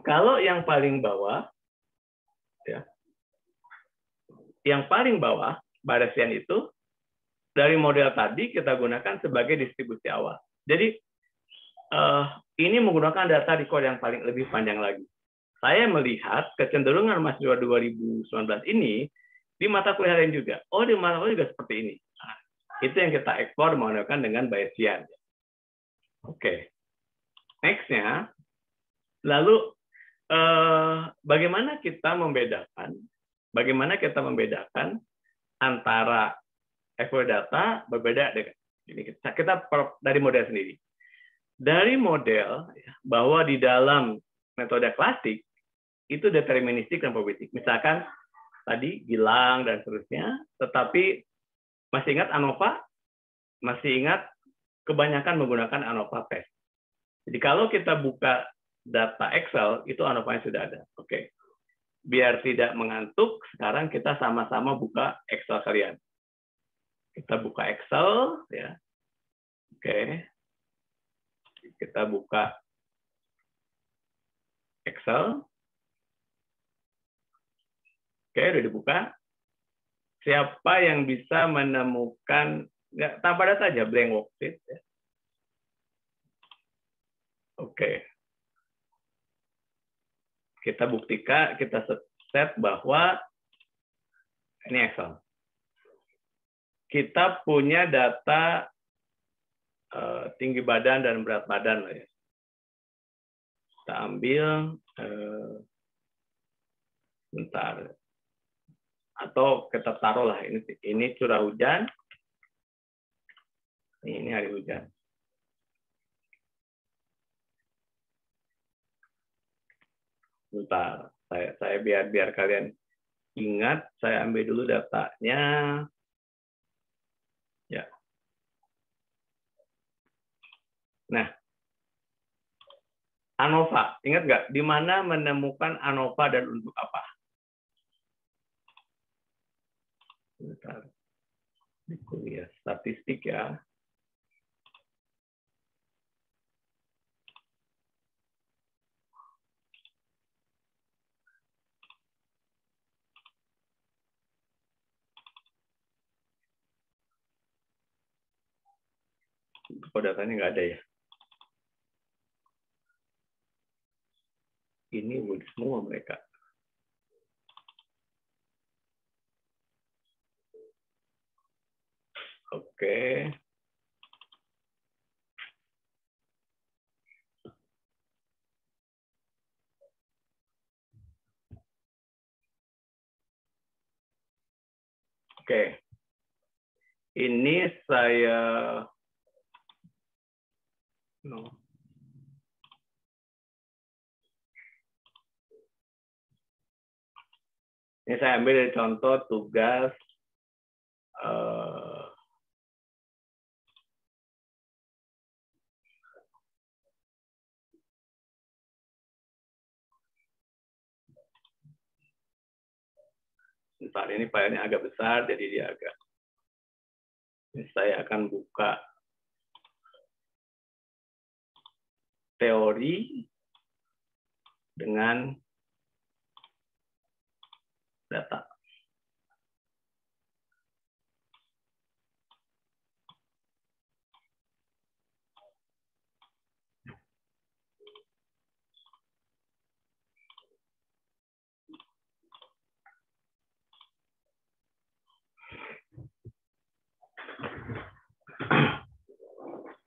kalau yang paling bawah, ya, yang paling bawah, Bayesian itu, dari model tadi kita gunakan sebagai distribusi awal. Jadi ini menggunakan data record yang paling lebih panjang lagi. Saya melihat kecenderungan mahasiswa 2019 ini di mata kuliah lain juga. Oh, di mata kuliah juga seperti ini. Nah, itu yang kita ekspor menggunakan dengan Bayesian. Oke. Next-nya, lalu bagaimana kita membedakan antara ekspor data berbeda dengan ini. Kita dari model sendiri. Dari model bahwa di dalam metode klasik itu deterministik dan probabilistik. Misalkan tadi Gilang dan seterusnya, tetapi masih ingat ANOVA? Masih ingat kebanyakan menggunakan ANOVA test. Jadi kalau kita buka data Excel, itu ANOVA-nya sudah ada. Oke. Biar tidak mengantuk, sekarang kita sama-sama buka Excel kalian. Kita buka Excel, ya. Oke. Kita buka Excel. Oke, udah dibuka. Siapa yang bisa menemukan, nggak, tanpa data aja, blank worksheet. Ya. Oke. Kita buktikan, kita set bahwa ini Excel. Kita punya data tinggi badan dan berat badan lah ya. Kita ambil bentar. Atau kita taruhlah ini curah hujan. Ini hari hujan. Bentar, saya biar kalian ingat, saya ambil dulu datanya. Ya. Nah, ANOVA, ingat nggak? Di mana menemukan ANOVA dan untuk apa? Bentar. Di kuliah statistik ya. Kok datanya nggak ada ya? Ini udah semua mereka. Oke. Oke. Ini saya Ini saya ambil dari contoh tugas bentar, ini filenya agak besar, jadi dia agak. Ini saya akan buka teori dengan data.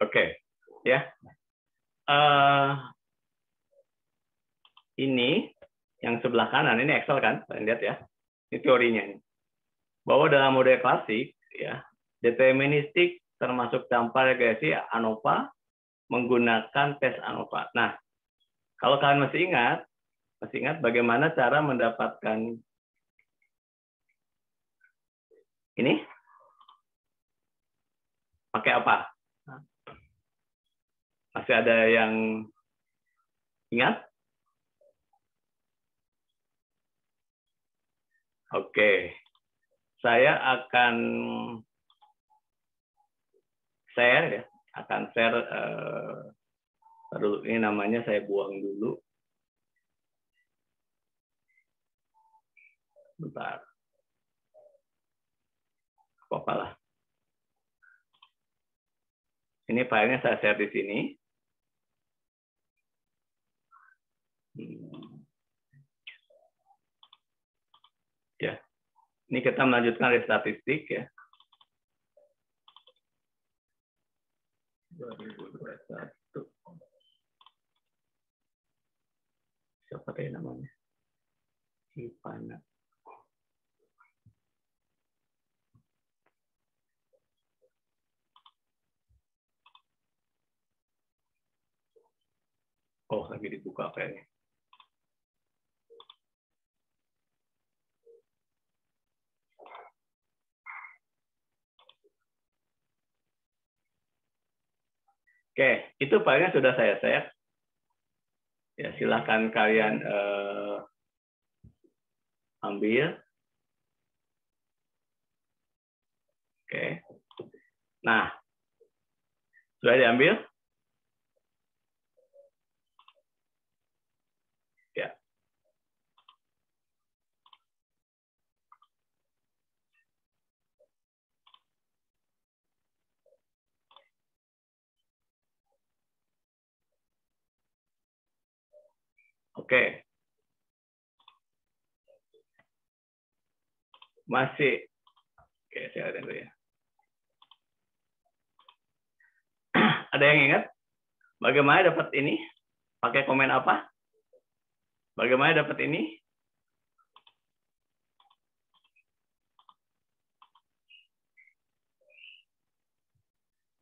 Oke, ya. Ini yang sebelah kanan, ini Excel kan, kalian lihat ya. Ini teorinya ini. Bahwa dalam model klasik, ya, deterministik termasuk dampak regresi ANOVA menggunakan tes ANOVA. Nah, kalau kalian masih ingat bagaimana cara mendapatkan ini? Pakai apa? Masih ada yang ingat? Oke. Saya akan share ya, ini namanya saya buang dulu. Bentar. Apa lah. Ini filenya saya share di sini. Ya. Ini kita melanjutkan dari statistik ya. 2021. Siapa tadi namanya? Ipana. Oh, lagi dibuka kayaknya. Oke, itu filenya sudah saya share. Ya, silakan kalian ambil. Oke. Nah, sudah diambil? Ya. Oke. Masih. Oke, saya lihat dulu ya. Ada yang ingat? Bagaimana dapat ini? Pakai komen apa? Bagaimana dapat ini?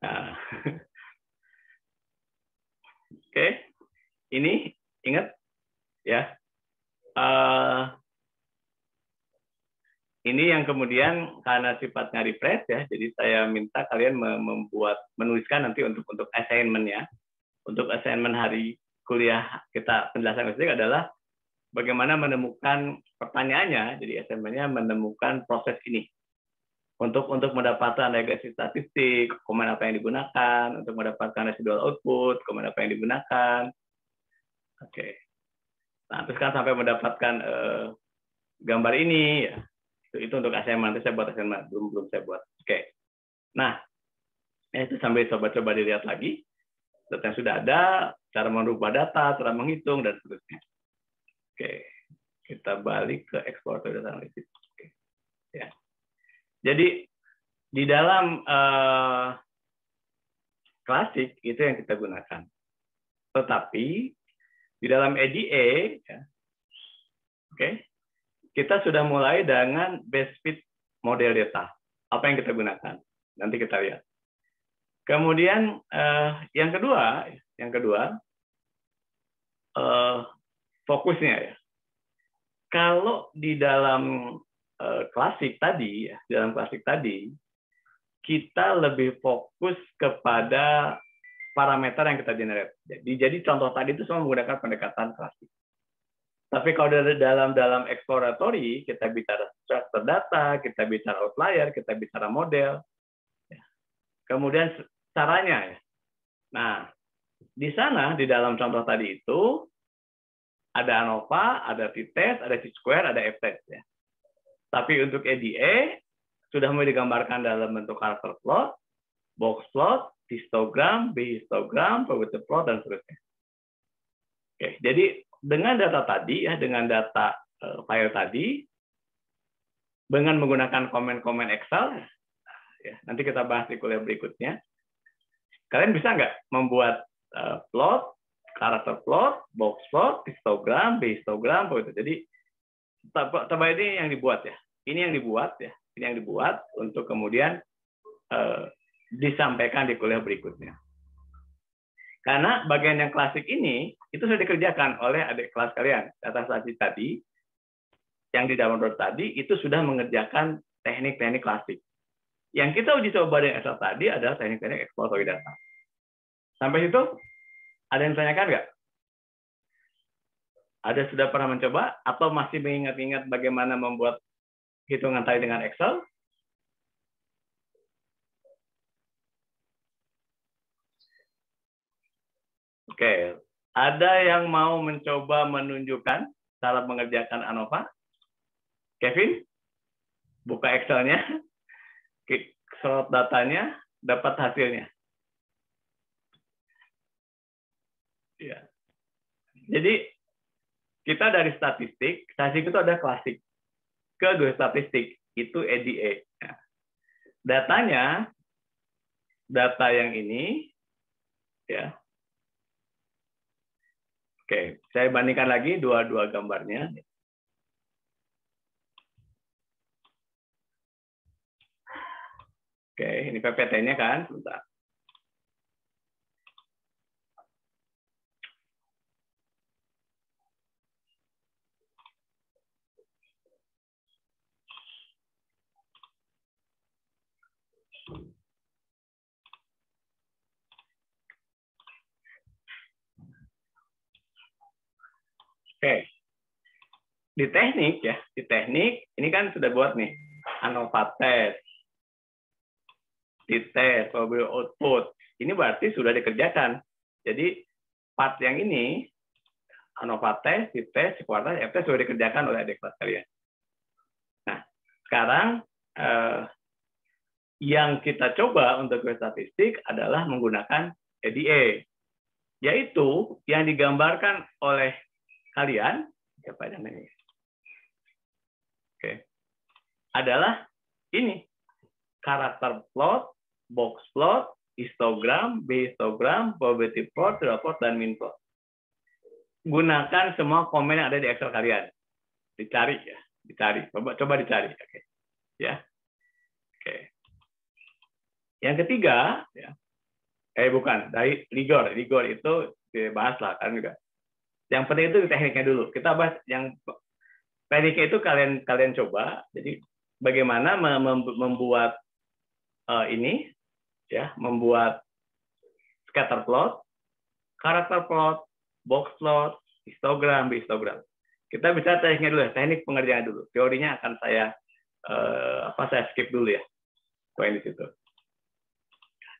Nah. Oke. Ini ingat ya. Ini yang kemudian karena sifatnya refresh ya, jadi saya minta kalian menuliskan nanti untuk assignment ya. Untuk assignment hari kuliah kita penjelasan fisik adalah bagaimana menemukan pertanyaannya. Jadi assignment-nya menemukan proses ini. Untuk mendapatkan regresi statistik, komen apa yang digunakan, untuk mendapatkan residual output, komen apa yang digunakan. Oke. Nah, terus kan sampai mendapatkan gambar ini ya. Itu untuk assignment, nanti saya buat assignment, belum saya buat. Oke. Nah, Itu sambil coba-coba dilihat lagi data yang sudah ada, cara merubah data, cara menghitung, dan seterusnya. Oke, kita balik ke exploratory data analysis. Oke. Ya. Jadi di dalam klasik itu yang kita gunakan. Tetapi di dalam EDA, ya, oke, kita sudah mulai dengan base fit model data. Apa yang kita gunakan? Nanti kita lihat. Kemudian yang kedua fokusnya ya. Kalau di dalam klasik tadi, ya, di dalam klasik tadi kita lebih fokus kepada parameter yang kita generate. Jadi contoh tadi itu semua menggunakan pendekatan klasik. Tapi kalau dari dalam exploratory kita bicara structure data, kita bicara outlier, kita bicara model. Kemudian caranya ya. Nah, di sana di dalam contoh tadi itu ada ANOVA, ada t-test, ada t-square, ada f-test ya. Tapi untuk EDA sudah mulai digambarkan dalam bentuk karakter plot, box plot, histogram, b-histogram, probability plot, dan seterusnya. Oke, jadi dengan data tadi ya, dengan data file tadi, dengan menggunakan komen-komen Excel, ya, nanti kita bahas di kuliah berikutnya. Kalian bisa nggak membuat plot, karakter plot, box plot, histogram, b-histogram, begitu. Jadi tabel ini yang dibuat ya. Ini yang dibuat ya. Ini yang dibuat untuk kemudian disampaikan di kuliah berikutnya. Karena bagian yang klasik ini itu sudah dikerjakan oleh adik kelas kalian. Data saksi tadi yang di download tadi itu sudah mengerjakan teknik-teknik klasik. Yang kita uji coba dengan Excel tadi adalah teknik-teknik exploratory data. Sampai situ, ada yang tanyakan nggak? Ada sudah pernah mencoba atau masih mengingat-ingat bagaimana membuat hitungan tadi dengan Excel? Oke, ada yang mau mencoba menunjukkan cara mengerjakan ANOVA? Kevin, buka Excel-nya. Slot datanya, dapat hasilnya. Ya. Jadi kita dari statistik itu ada klasik. Ke geostatistik itu EDA. Nah, datanya, data yang ini, ya. Oke, saya bandingkan lagi dua gambarnya. Oke, ini PPT-nya kan, sebentar. Oke, di teknik ya, di teknik ini kan sudah buat nih ANOVA test, t-test, probability output. Ini berarti sudah dikerjakan. Jadi part yang ini ANOVA test, t-test, kuartal, f-test sudah dikerjakan oleh adik kelas kalian. Nah, sekarang yang kita coba untuk statistik adalah menggunakan EDA, yaitu yang digambarkan oleh kalian, siapa namanya? Oke, adalah ini karakter plot, box plot, histogram, b-histogram, probability plot, plot, dan min plot. Gunakan semua komen yang ada di Excel kalian, dicari ya, dicari, coba dicari, oke, ya, oke. Yang ketiga, ya, bukan dari rigor itu dibahas lah kan juga. Yang penting itu tekniknya dulu. Kita bahas yang tekniknya itu kalian coba. Jadi bagaimana membuat ini, ya, membuat scatter plot, karakter plot, box plot, histogram, b-histogram. Kita bisa tekniknya dulu, teknik pengerjaan dulu. Teorinya akan saya skip dulu ya, poin di situ.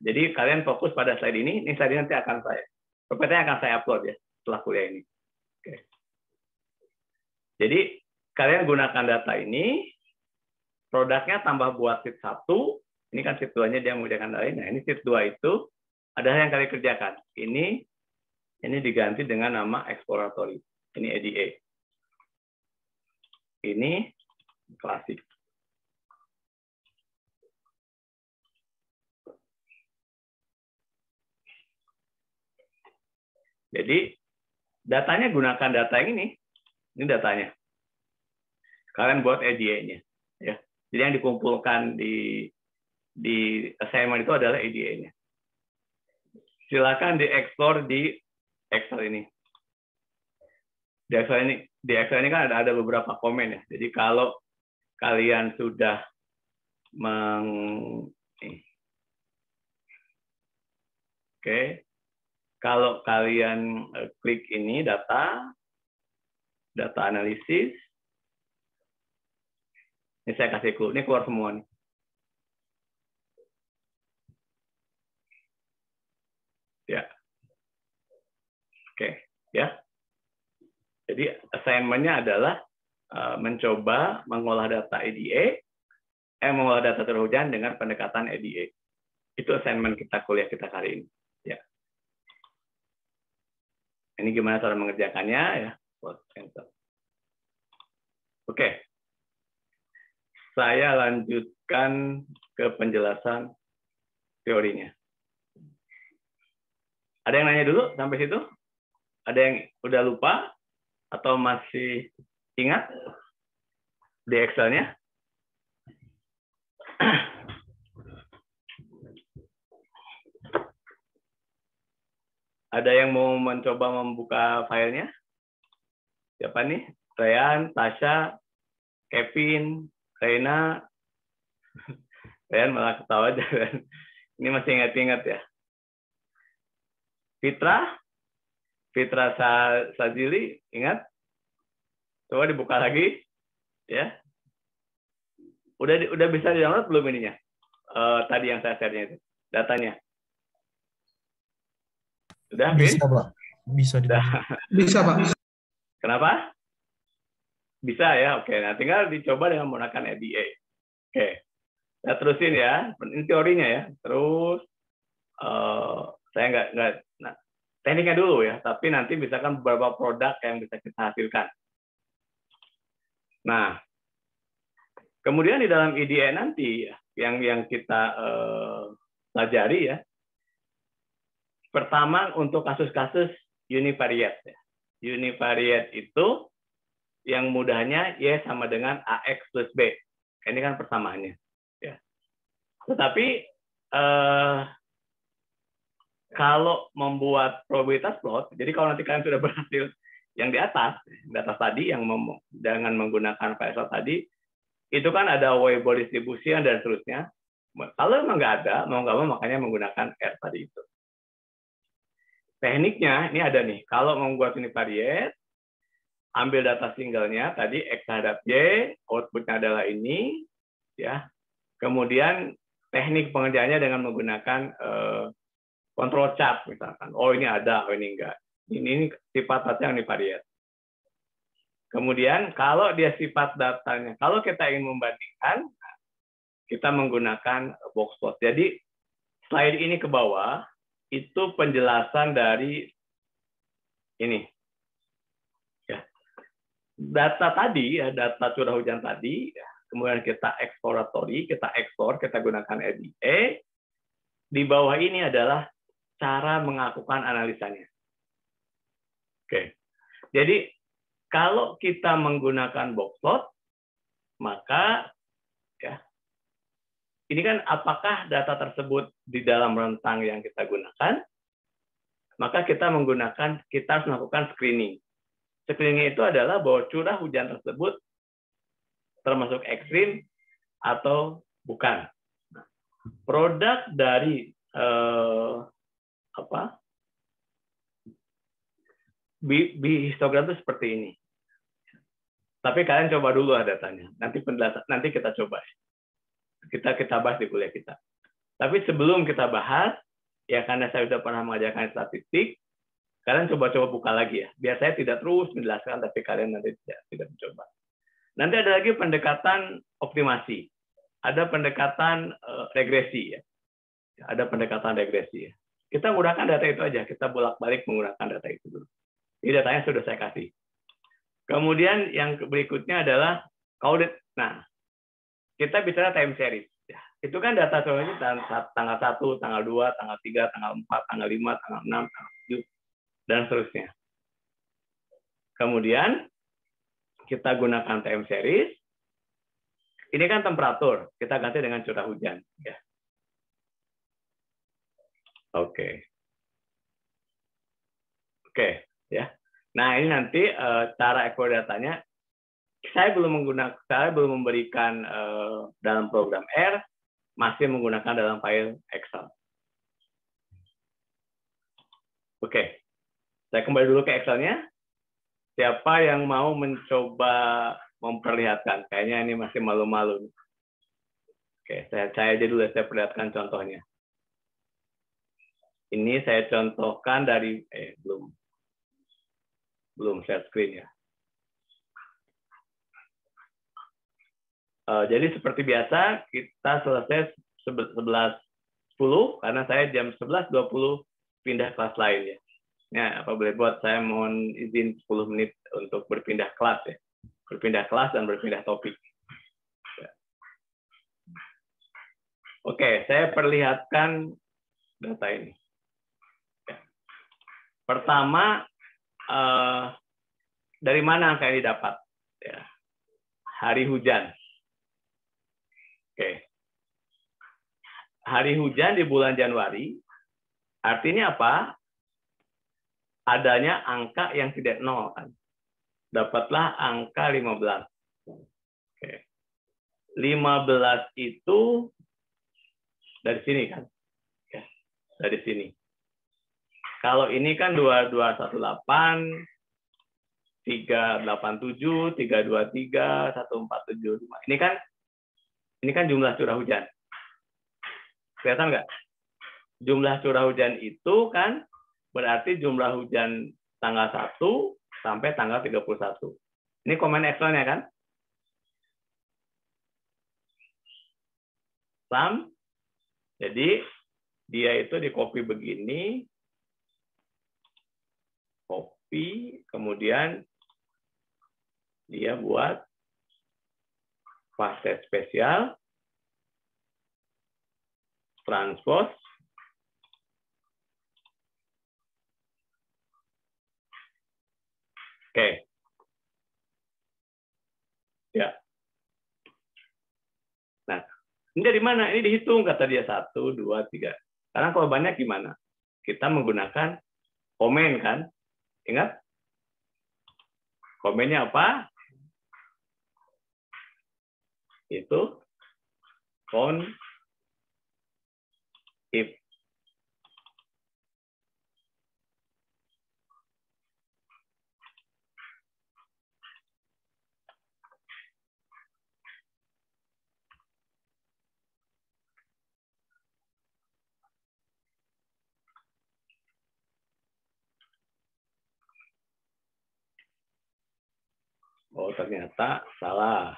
Jadi kalian fokus pada slide ini slide ini nanti akan saya upload ya setelah kuliah ini. Oke. Jadi kalian gunakan data ini, produknya tambah buat sheet 1, Ini kan shift 2-nya dia mengerjakan lain. Nah, ini shift 2 itu adalah yang kalian kerjakan. Ini diganti dengan nama exploratory. Ini EDA. Ini klasik. Jadi datanya gunakan data yang ini. Ini datanya. Kalian buat EDA-nya. Ya. Jadi yang dikumpulkan di assignment itu adalah EDA-nya. Silakan diekspor di Excel ini. Di Excel ini kan ada beberapa komen ya. Jadi kalau kalian sudah kalau kalian klik ini data analisis, ini saya kasih clue, ini keluar semua nih. Ya, oke, ya. Jadi assignment-nya adalah mencoba mengolah data EDA, mengolah data curah hujan dengan pendekatan EDA. Itu assignment kita kuliah kita kali ini. Ya. Ini gimana cara mengerjakannya ya? Oke. Saya lanjutkan ke penjelasan teorinya. Ada yang nanya dulu sampai situ? Ada yang udah lupa atau masih ingat di Excel-nya? Ada yang mau mencoba membuka filenya? Siapa nih? Ryan, Tasha, Kevin, Reina. Ryan malah ketawa aja. Ini masih ingat-ingat ya. Fitra Sajili, ingat? Coba dibuka lagi, ya. Udah bisa di-download belum ininya? Tadi yang saya share-nya itu, datanya. Sudah, Vin? Bisa, Pak. Bisa. Bisa, Pak. Kenapa? Bisa ya, oke. Nah, tinggal dicoba dengan menggunakan EDA. Oke. Saya terusin ya. Ini teorinya ya. Terus saya nggak tekniknya dulu ya, tapi nanti misalkan beberapa produk yang bisa kita hasilkan. Nah, kemudian di dalam EDA nanti yang kita pelajari ya. Pertama untuk kasus-kasus univariate. Univariate itu yang mudahnya Y sama dengan AX plus B. Ini kan persamaannya. Ya. Tetapi kalau membuat probabilitas plot, jadi kalau nanti kalian sudah berhasil yang di atas tadi yang dengan menggunakan PSL tadi, itu kan ada Weibull distribution dan seterusnya. Kalau memang nggak ada, mau nggak mau makanya menggunakan R tadi itu. Tekniknya ini ada nih. Kalau membuat univariate, ambil data singlenya tadi X terhadap Y, outputnya adalah ini, ya. Kemudian teknik pengerjaannya dengan menggunakan control chart misalkan. Oh ini ada, oh ini enggak. Ini sifat-sifatnya univariate. Kemudian kalau dia sifat datanya, kalau kita ingin membandingkan, kita menggunakan box plot. Jadi slide ini ke bawah itu penjelasan dari ini. Ya. Data tadi, ya, data curah hujan tadi, ya, kemudian kita exploratory, kita ekspor, kita gunakan EDA. Di bawah ini adalah cara melakukan analisanya. Oke. Jadi kalau kita menggunakan box plot, maka ya ini kan apakah data tersebut di dalam rentang yang kita gunakan, maka kita harus melakukan screening. Screening itu adalah bahwa curah hujan tersebut termasuk ekstrim atau bukan. Produk dari histogram itu seperti ini. Tapi kalian coba dulu datanya. Nanti kita coba. Kita bahas di kuliah kita. Tapi sebelum kita bahas, ya karena saya sudah pernah mengajarkan statistik, kalian coba-coba buka lagi ya. Biar saya tidak terus menjelaskan, tapi kalian nanti tidak mencoba. Nanti ada lagi pendekatan optimasi. ada pendekatan regresi ya. Ada pendekatan regresi ya. Kita menggunakan data itu aja, kita bolak-balik menggunakan data itu dulu. Ini datanya sudah saya kasih. Kemudian yang berikutnya adalah crowded. Nah, kita bicara time series. Ya, itu kan data soalnya tanggal 1, tanggal 2, tanggal 3, tanggal 4, tanggal 5, tanggal 6, tanggal 7, dan seterusnya. Kemudian kita gunakan time series. Ini kan temperatur, kita ganti dengan curah hujan. Ya. Oke, ya. Nah ini nanti cara ekspor datanya, saya belum memberikan dalam program R, masih menggunakan dalam file Excel. Oke, saya kembali dulu ke Excelnya. Siapa yang mau mencoba memperlihatkan? Kayaknya ini masih malu-malu. Oke, saya aja dulu, saya perlihatkan contohnya. Ini saya contohkan dari belum share screen ya. Jadi seperti biasa kita selesai 11.10 karena saya jam 11.20 pindah kelas lain ya. Ya, apa boleh buat saya mohon izin 10 menit untuk berpindah kelas ya. Berpindah kelas dan berpindah topik. Ya. Oke, saya perlihatkan data ini. Pertama, dari mana angka ini dapat? Ya. Hari hujan. Oke. Hari hujan di bulan Januari, artinya apa? Adanya angka yang tidak nol. Kan? Dapatlah angka 15. Oke. 15 itu dari sini kan? Ya, dari sini. Kalau ini kan 2218, 387, 323, 1475. Ini kan jumlah curah hujan. Kelihatan nggak? Jumlah curah hujan itu kan berarti jumlah hujan tanggal 1 sampai tanggal 31. Ini komen Excel-nya kan? Sum. Jadi dia itu di copy begini. Copy, kemudian dia buat fase spesial, transpose, oke, ya. Nah, ini dari mana? Ini dihitung kata dia 1, 2, 3. Karena kalau banyak gimana? Kita menggunakan komen kan? Ingat? Komennya apa? Itu count if. Oh, ternyata salah.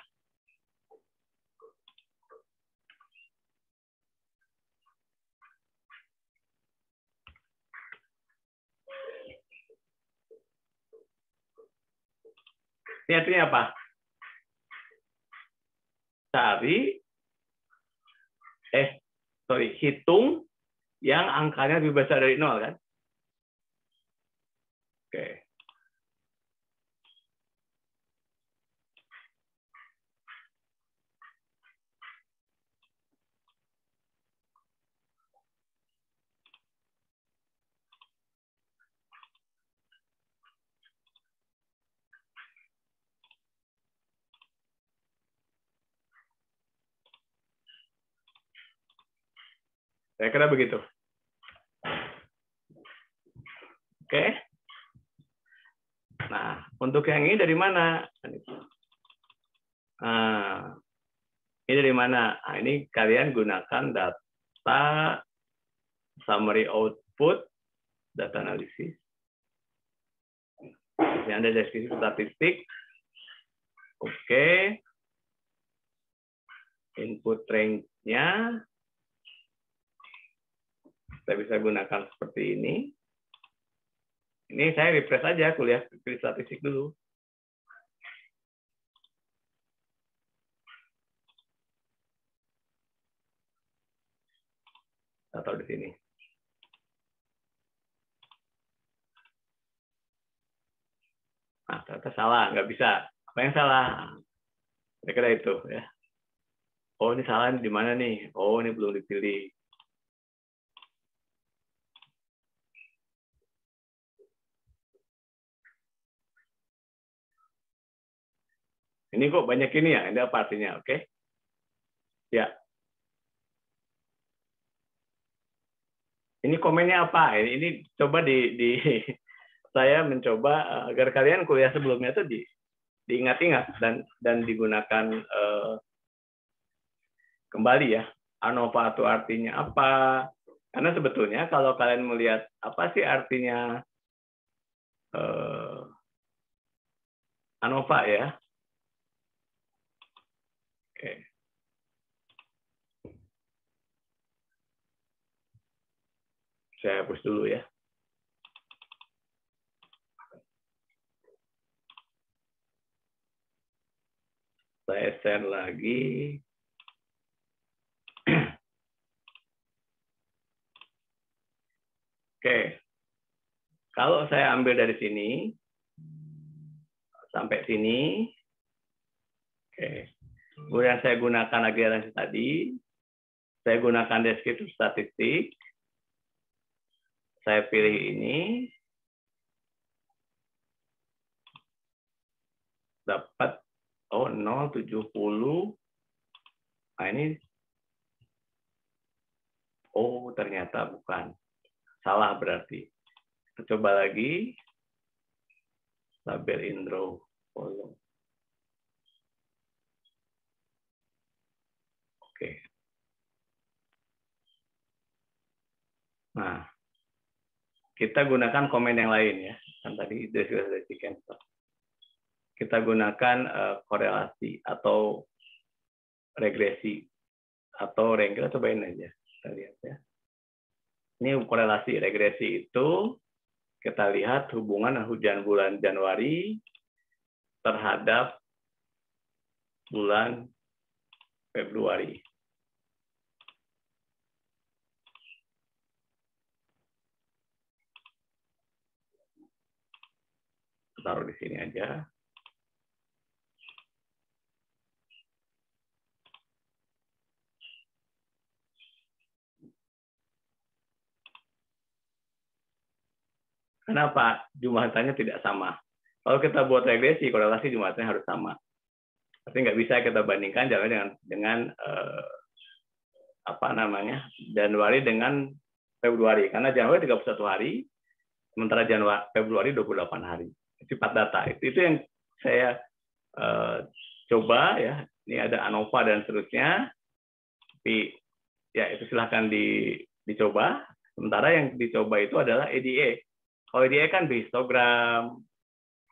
Ini artinya apa? Hitung yang angkanya lebih besar dari 0 kan? Oke. Saya kira begitu. Oke. Nah, untuk yang ini dari mana? Nah, ini dari mana? Nah, ini kalian gunakan data summary output, data analisis. Ini ada deskripsi statistik. Oke. Input range-nya kita bisa gunakan seperti ini. Ini saya refresh aja kuliah statistik dulu. Atau di sini. Nah, ternyata salah, nggak bisa. Apa yang salah? Kira-kira itu ya. Oh, ini salah di mana nih? Oh, ini belum dipilih. Ini kok banyak ini ya? Ini apa artinya? Oke. Ya. Ini komennya apa? Ini coba saya mencoba agar kalian kuliah sebelumnya itu diingat-ingat dan digunakan kembali ya. ANOVA itu artinya apa? Karena sebetulnya kalau kalian melihat apa sih artinya ANOVA ya. Oke. Saya hapus dulu ya. Saya share lagi. Oke. Kalau saya ambil dari sini sampai sini. Oke. Kemudian saya gunakan agerasi tadi. Saya gunakan deskriptif statistik. Saya pilih ini. Dapat 0,70. Nah, ini ternyata bukan. Salah berarti. Kita coba lagi. Tabel indro column. Oke. Nah, kita gunakan komen yang lain ya. Kan tadi deskripsi cancel. Kita gunakan korelasi atau regresi atau rank. Kita cobain aja. Kita lihat ya. Ini korelasi regresi itu kita lihat hubungan hujan bulan Januari terhadap bulan Februari. Taruh di sini aja. Kenapa? Jumlahnya tidak sama. Kalau kita buat regresi, korelasi jumlahnya harus sama. Tapi nggak bisa kita bandingkan dengan Januari dengan Februari. Karena Januari 31 hari, sementara Februari 28 hari. Sifat data. Itu yang saya coba ya. Ini ada ANOVA dan seterusnya. Tapi ya itu silahkan dicoba. Sementara yang dicoba itu adalah EDA. Kalau EDA kan histogram,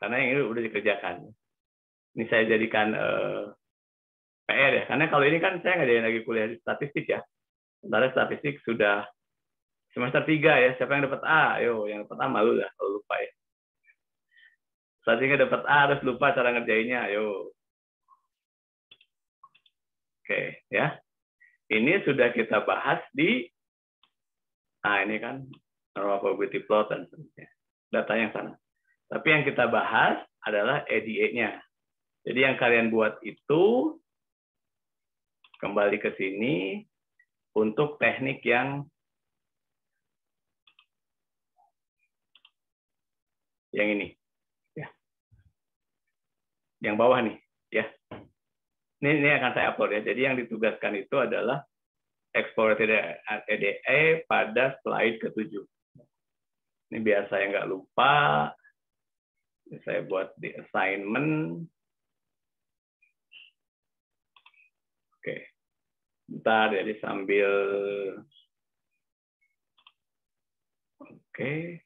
karena yang ini udah dikerjakan. Ini saya jadikan PR ya, karena kalau ini kan saya nggak jadi lagi kuliah di statistik ya. Sementara statistik sudah semester 3 ya. Siapa yang dapat A? Ayo, yang dapat A malu lah kalau lupa ya. Statistiknya dapat A harus lupa cara ngerjainnya. Ayo. Oke ya. Ini sudah kita bahas ini kan normal probability plot dan seterusnya. Data yang sana. Tapi yang kita bahas adalah EDA-nya. Jadi yang kalian buat itu kembali ke sini untuk teknik yang ini. Ya. Yang bawah nih, ya. Ini akan saya upload ya. Jadi yang ditugaskan itu adalah exploratory EDA pada slide ke-7. Ini biar saya nggak lupa. Saya buat di assignment. Oke. Bentar, jadi sambil. Oke.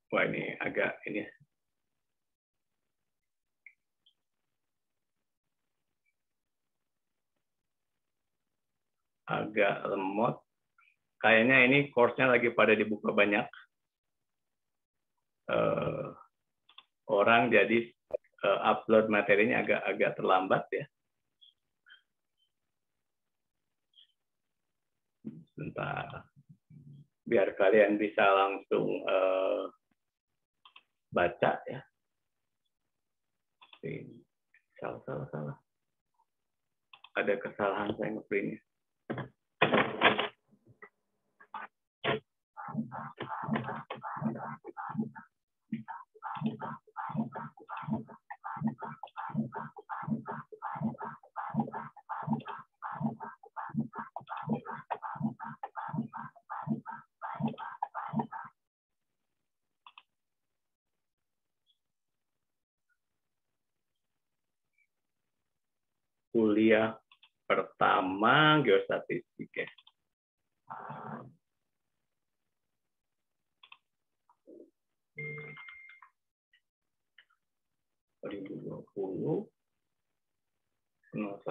Wah, ini agak ini. Agak lemot. Kayaknya ini course-nya lagi pada dibuka banyak. Orang jadi upload materinya agak terlambat ya. Sebentar. Biar kalian bisa langsung baca ya. Salah. Ada kesalahan saya ngeprintnya. Kuliah pertama geostatistik ya. (2020) 01.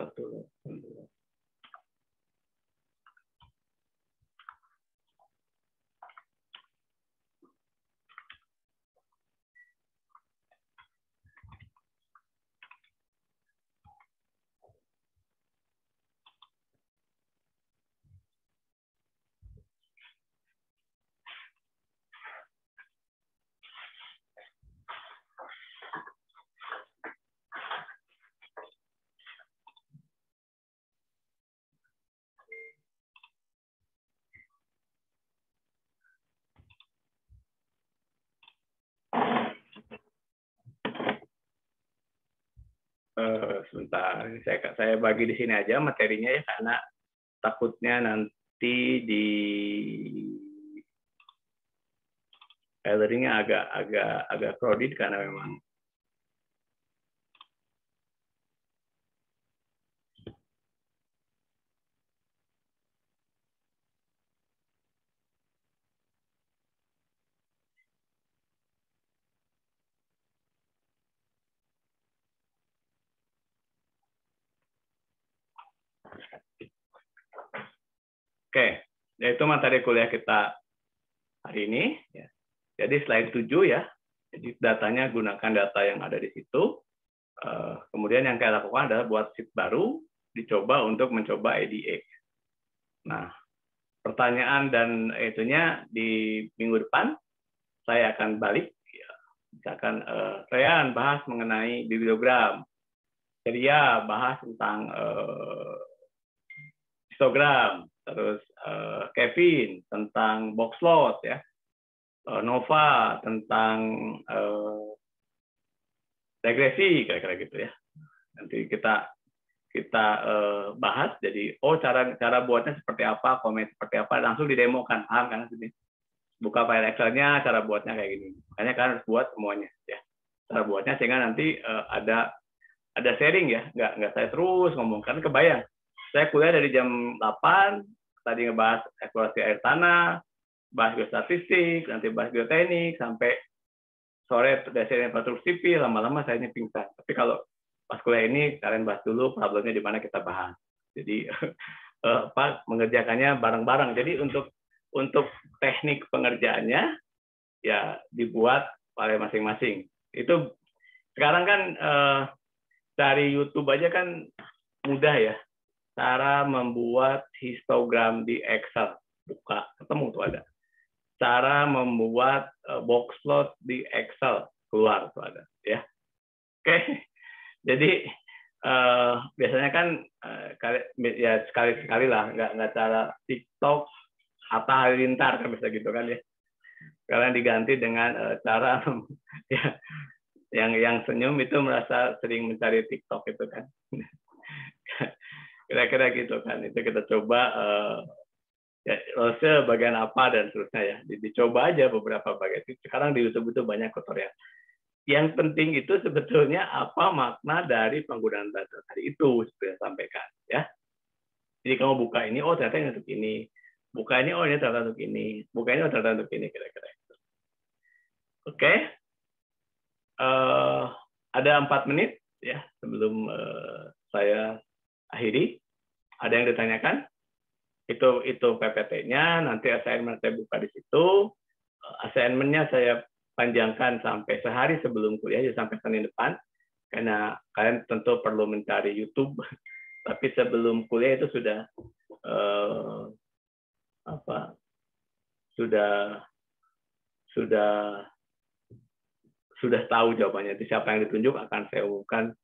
Sebentar, saya bagi di sini aja materinya ya, karena takutnya nanti di gathering-nya agak crowded karena memang oke, yaitu materi kuliah kita hari ini. Ya. Jadi slide 7 ya. Jadi datanya gunakan data yang ada di situ. Kemudian yang kita lakukan adalah buat sheet baru, dicoba untuk mencoba EDA. Nah, pertanyaan dan itunya di minggu depan saya akan balik. Ya. Misalkan Rehan bahas mengenai bibliogram. Ceria bahas tentang histogram. Terus Kevin tentang box plot ya, Nova tentang regresi kira-kira gitu ya. Nanti kita bahas. Jadi cara buatnya seperti apa, komen seperti apa, langsung didemokan, paham kan? Sini buka file Excel-nya, cara buatnya kayak gini. Makanya kan harus buat semuanya ya. Cara buatnya sehingga nanti ada sharing ya, nggak saya terus ngomong, kan kebayang. Saya kuliah dari jam 8, tadi ngebahas eksplorasi air tanah, bahas geostatistik, nanti bahas geoteknik, sampai sore dasar infrastruktur sipil, lama-lama saya ini pingsan. Tapi kalau pas kuliah ini, kalian bahas dulu problemnya di mana kita bahas. Jadi mengerjakannya bareng-bareng. Jadi untuk teknik pengerjaannya, ya dibuat oleh masing-masing. Itu sekarang kan dari YouTube aja kan mudah ya. Cara membuat histogram di Excel, buka, ketemu tuh ada. Cara membuat box plot di Excel, keluar tuh ada, ya. Oke, jadi biasanya kan ya sekali-sekali lah, nggak cara TikTok, Hatta Halilintar kan bisa gitu kan ya. Kalian diganti dengan cara ya, yang senyum itu merasa sering mencari TikTok itu kan. Kira-kira gitu kan, itu kita coba ya, rose bagian apa dan seterusnya ya, dicoba aja beberapa bagian. Sekarang di YouTube itu banyak tutorial. Yang penting itu sebetulnya apa makna dari penggunaan data tadi itu seperti yang sampaikan ya. Jadi kamu buka ini, oh ternyata ini untuk ini, buka ini, oh ini ternyata untuk ini, buka ini, oh ternyata untuk ini, kira-kira itu. Oke. Ada 4 menit ya sebelum saya akhiri. Ada yang ditanyakan? Itu PPT-nya. Nanti assignment saya buka di situ. Assignment-nya saya panjangkan sampai sehari sebelum kuliah, ya sampai Senin depan. Karena kalian tentu perlu mencari YouTube. Tapi sebelum kuliah itu sudah sudah tahu jawabannya. Itu siapa yang ditunjuk akan saya umumkan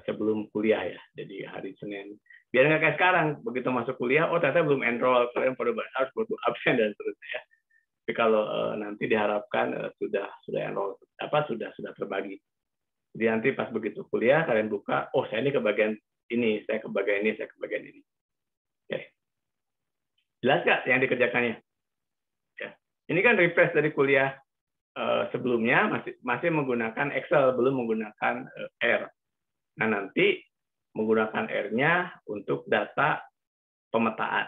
sebelum kuliah ya. Jadi hari Senin. Biar nggak kayak sekarang, begitu masuk kuliah, oh ternyata belum enroll, kalian harus butuh absen dan seterusnya ya. Tapi kalau nanti diharapkan sudah enroll, sudah terbagi. Jadi nanti pas begitu kuliah kalian buka, oh saya ini ke bagian ini, saya ke bagian ini, saya ke bagian ini. Oke. Jelas nggak yang dikerjakannya? Ya. Ini kan refresh dari kuliah sebelumnya masih menggunakan Excel, belum menggunakan R. Nah nanti menggunakan R-nya untuk data pemetaan,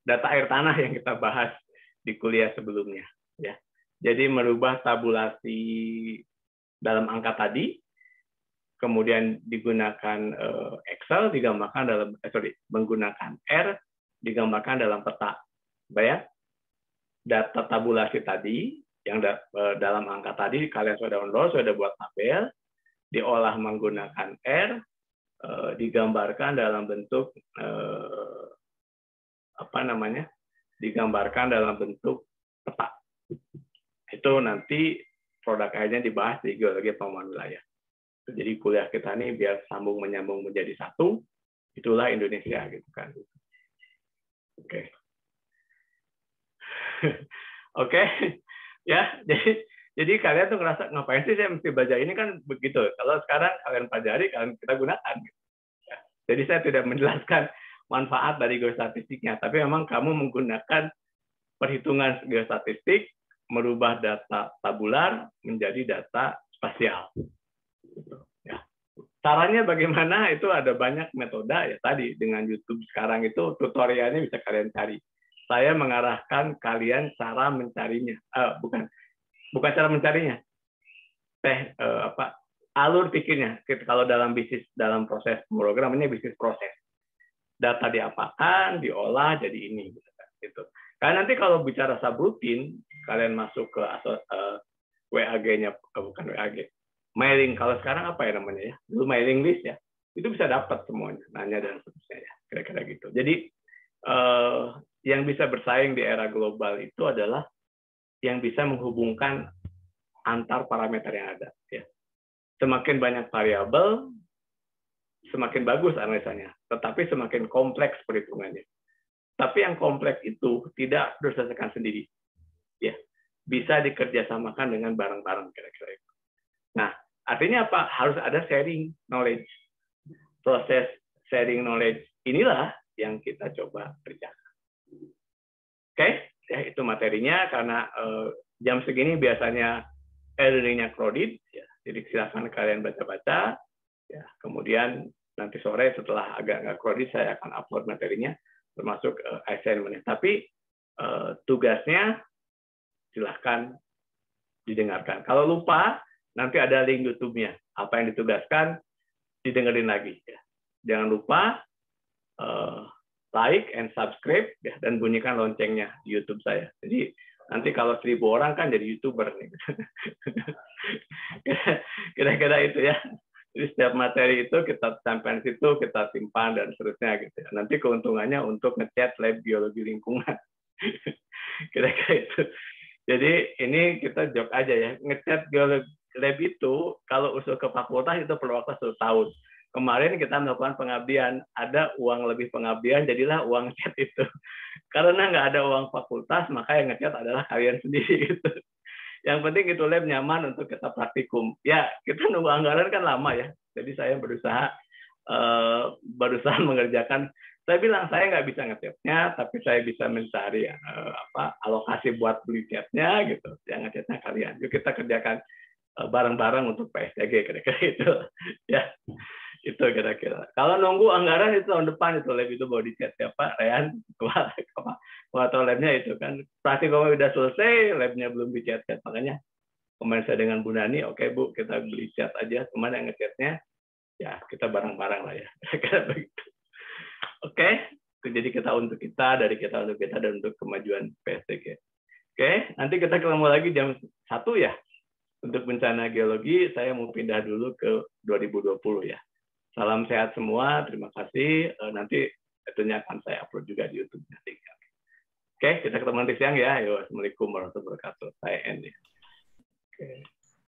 data air tanah yang kita bahas di kuliah sebelumnya. Ya. Jadi merubah tabulasi dalam angka tadi, kemudian digunakan Excel, digambarkan dalam menggunakan R, digambarkan dalam peta. Bayang, data tabulasi tadi yang dalam angka tadi kalian sudah download, sudah buat tabel, diolah menggunakan R, digambarkan dalam bentuk digambarkan dalam bentuk peta. Itu nanti produk akhirnya dibahas di geologi pengembangan wilayah. Jadi kuliah kita ini biar sambung menyambung menjadi satu, itulah Indonesia gitu kan. Oke. Oke. Ya, jadi kalian tuh ngerasa ngapain sih saya mesti belajar ini kan begitu. Kalau sekarang kalian pelajari, kalian kita gunakan. Ya. Jadi saya tidak menjelaskan manfaat dari geostatistiknya, tapi memang kamu menggunakan perhitungan geostatistik merubah data tabular menjadi data spasial. Ya. Caranya bagaimana? Itu ada banyak metode ya tadi dengan YouTube sekarang itu tutorialnya bisa kalian cari. Saya mengarahkan kalian cara mencarinya, bukan cara mencarinya, alur pikirnya. Kalau dalam bisnis, dalam proses programnya bisnis proses, data diapakan, diolah jadi ini, gitu. Karena nanti kalau bicara subrutin, kalian masuk ke WAG-nya, bukan WAG, mailing. Kalau sekarang apa ya namanya ya? Dulu mailing list ya, itu bisa dapat semuanya, nanya dan seterusnya ya, kira-kira gitu. Jadi yang bisa bersaing di era global itu adalah yang bisa menghubungkan antar parameter yang ada. Ya. Semakin banyak variabel, semakin bagus analisanya, tetapi semakin kompleks perhitungannya. Tapi yang kompleks itu tidak diselesaikan sendiri. Ya. Bisa dikerjasamakan dengan barang-barang kira-kira itu. Nah, artinya apa? Harus ada sharing knowledge. Proses sharing knowledge inilah yang kita coba kerjakan. Oke, ya itu materinya karena jam segini biasanya e-learning-nya crowded, ya. Jadi silakan kalian baca-baca. Ya, kemudian nanti sore setelah agak nggak crowded saya akan upload materinya termasuk assignment-nya. Tapi tugasnya silahkan didengarkan. Kalau lupa nanti ada link YouTube-nya. Apa yang ditugaskan didengerin lagi. Ya. Jangan lupa like and subscribe ya, dan bunyikan loncengnya di YouTube saya. Jadi nanti kalau 1000 orang kan jadi YouTuber nih. Kira-kira itu ya. Jadi setiap materi itu kita sampaikan situ, kita simpan dan seterusnya gitu ya. Nanti keuntungannya untuk ngechat lab biologi lingkungan. Kira-kira itu. Jadi ini kita joke aja ya. Ngechat geologi lab itu kalau usul ke fakultas itu perlu waktu 1 tahun. Kemarin kita melakukan pengabdian, ada uang lebih pengabdian, jadilah uang chat itu. Karena nggak ada uang fakultas, maka yang ngechat adalah kalian sendiri. Gitu. Yang penting itu lab nyaman untuk kita praktikum. Ya, kita nunggu anggaran kan lama ya. Jadi saya berusaha mengerjakan. Saya bilang saya nggak bisa ngechatnya, tapi saya bisa mencari alokasi buat beli chatnya gitu. Yang ngechatnya kalian. Yuk kita kerjakan bareng-bareng untuk PSDG kira-kira itu. Ya. Itu kira-kira. Kalau nunggu anggaran itu tahun depan itu lab itu baru dicat siapa Rehan atau labnya itu kan praktikumnya udah selesai labnya belum dicat makanya kemarin saya dengan Bu Nani, oke Bu, kita beli cat aja, cuman yang ngecatnya ya kita bareng-bareng lah ya. Begitu. Oke, jadi kita untuk kita, dari kita untuk kita, dan untuk kemajuan PSTG. Oke, nanti kita ketemu lagi jam 1 ya. Untuk bencana geologi, saya mau pindah dulu ke 2020 ya. Salam sehat semua, terima kasih. Nanti tentunya akan saya upload juga di YouTube nanti. Oke, kita ketemu nanti siang ya. Assalamualaikum warahmatullahi wabarakatuh. Saya Andy. Oke.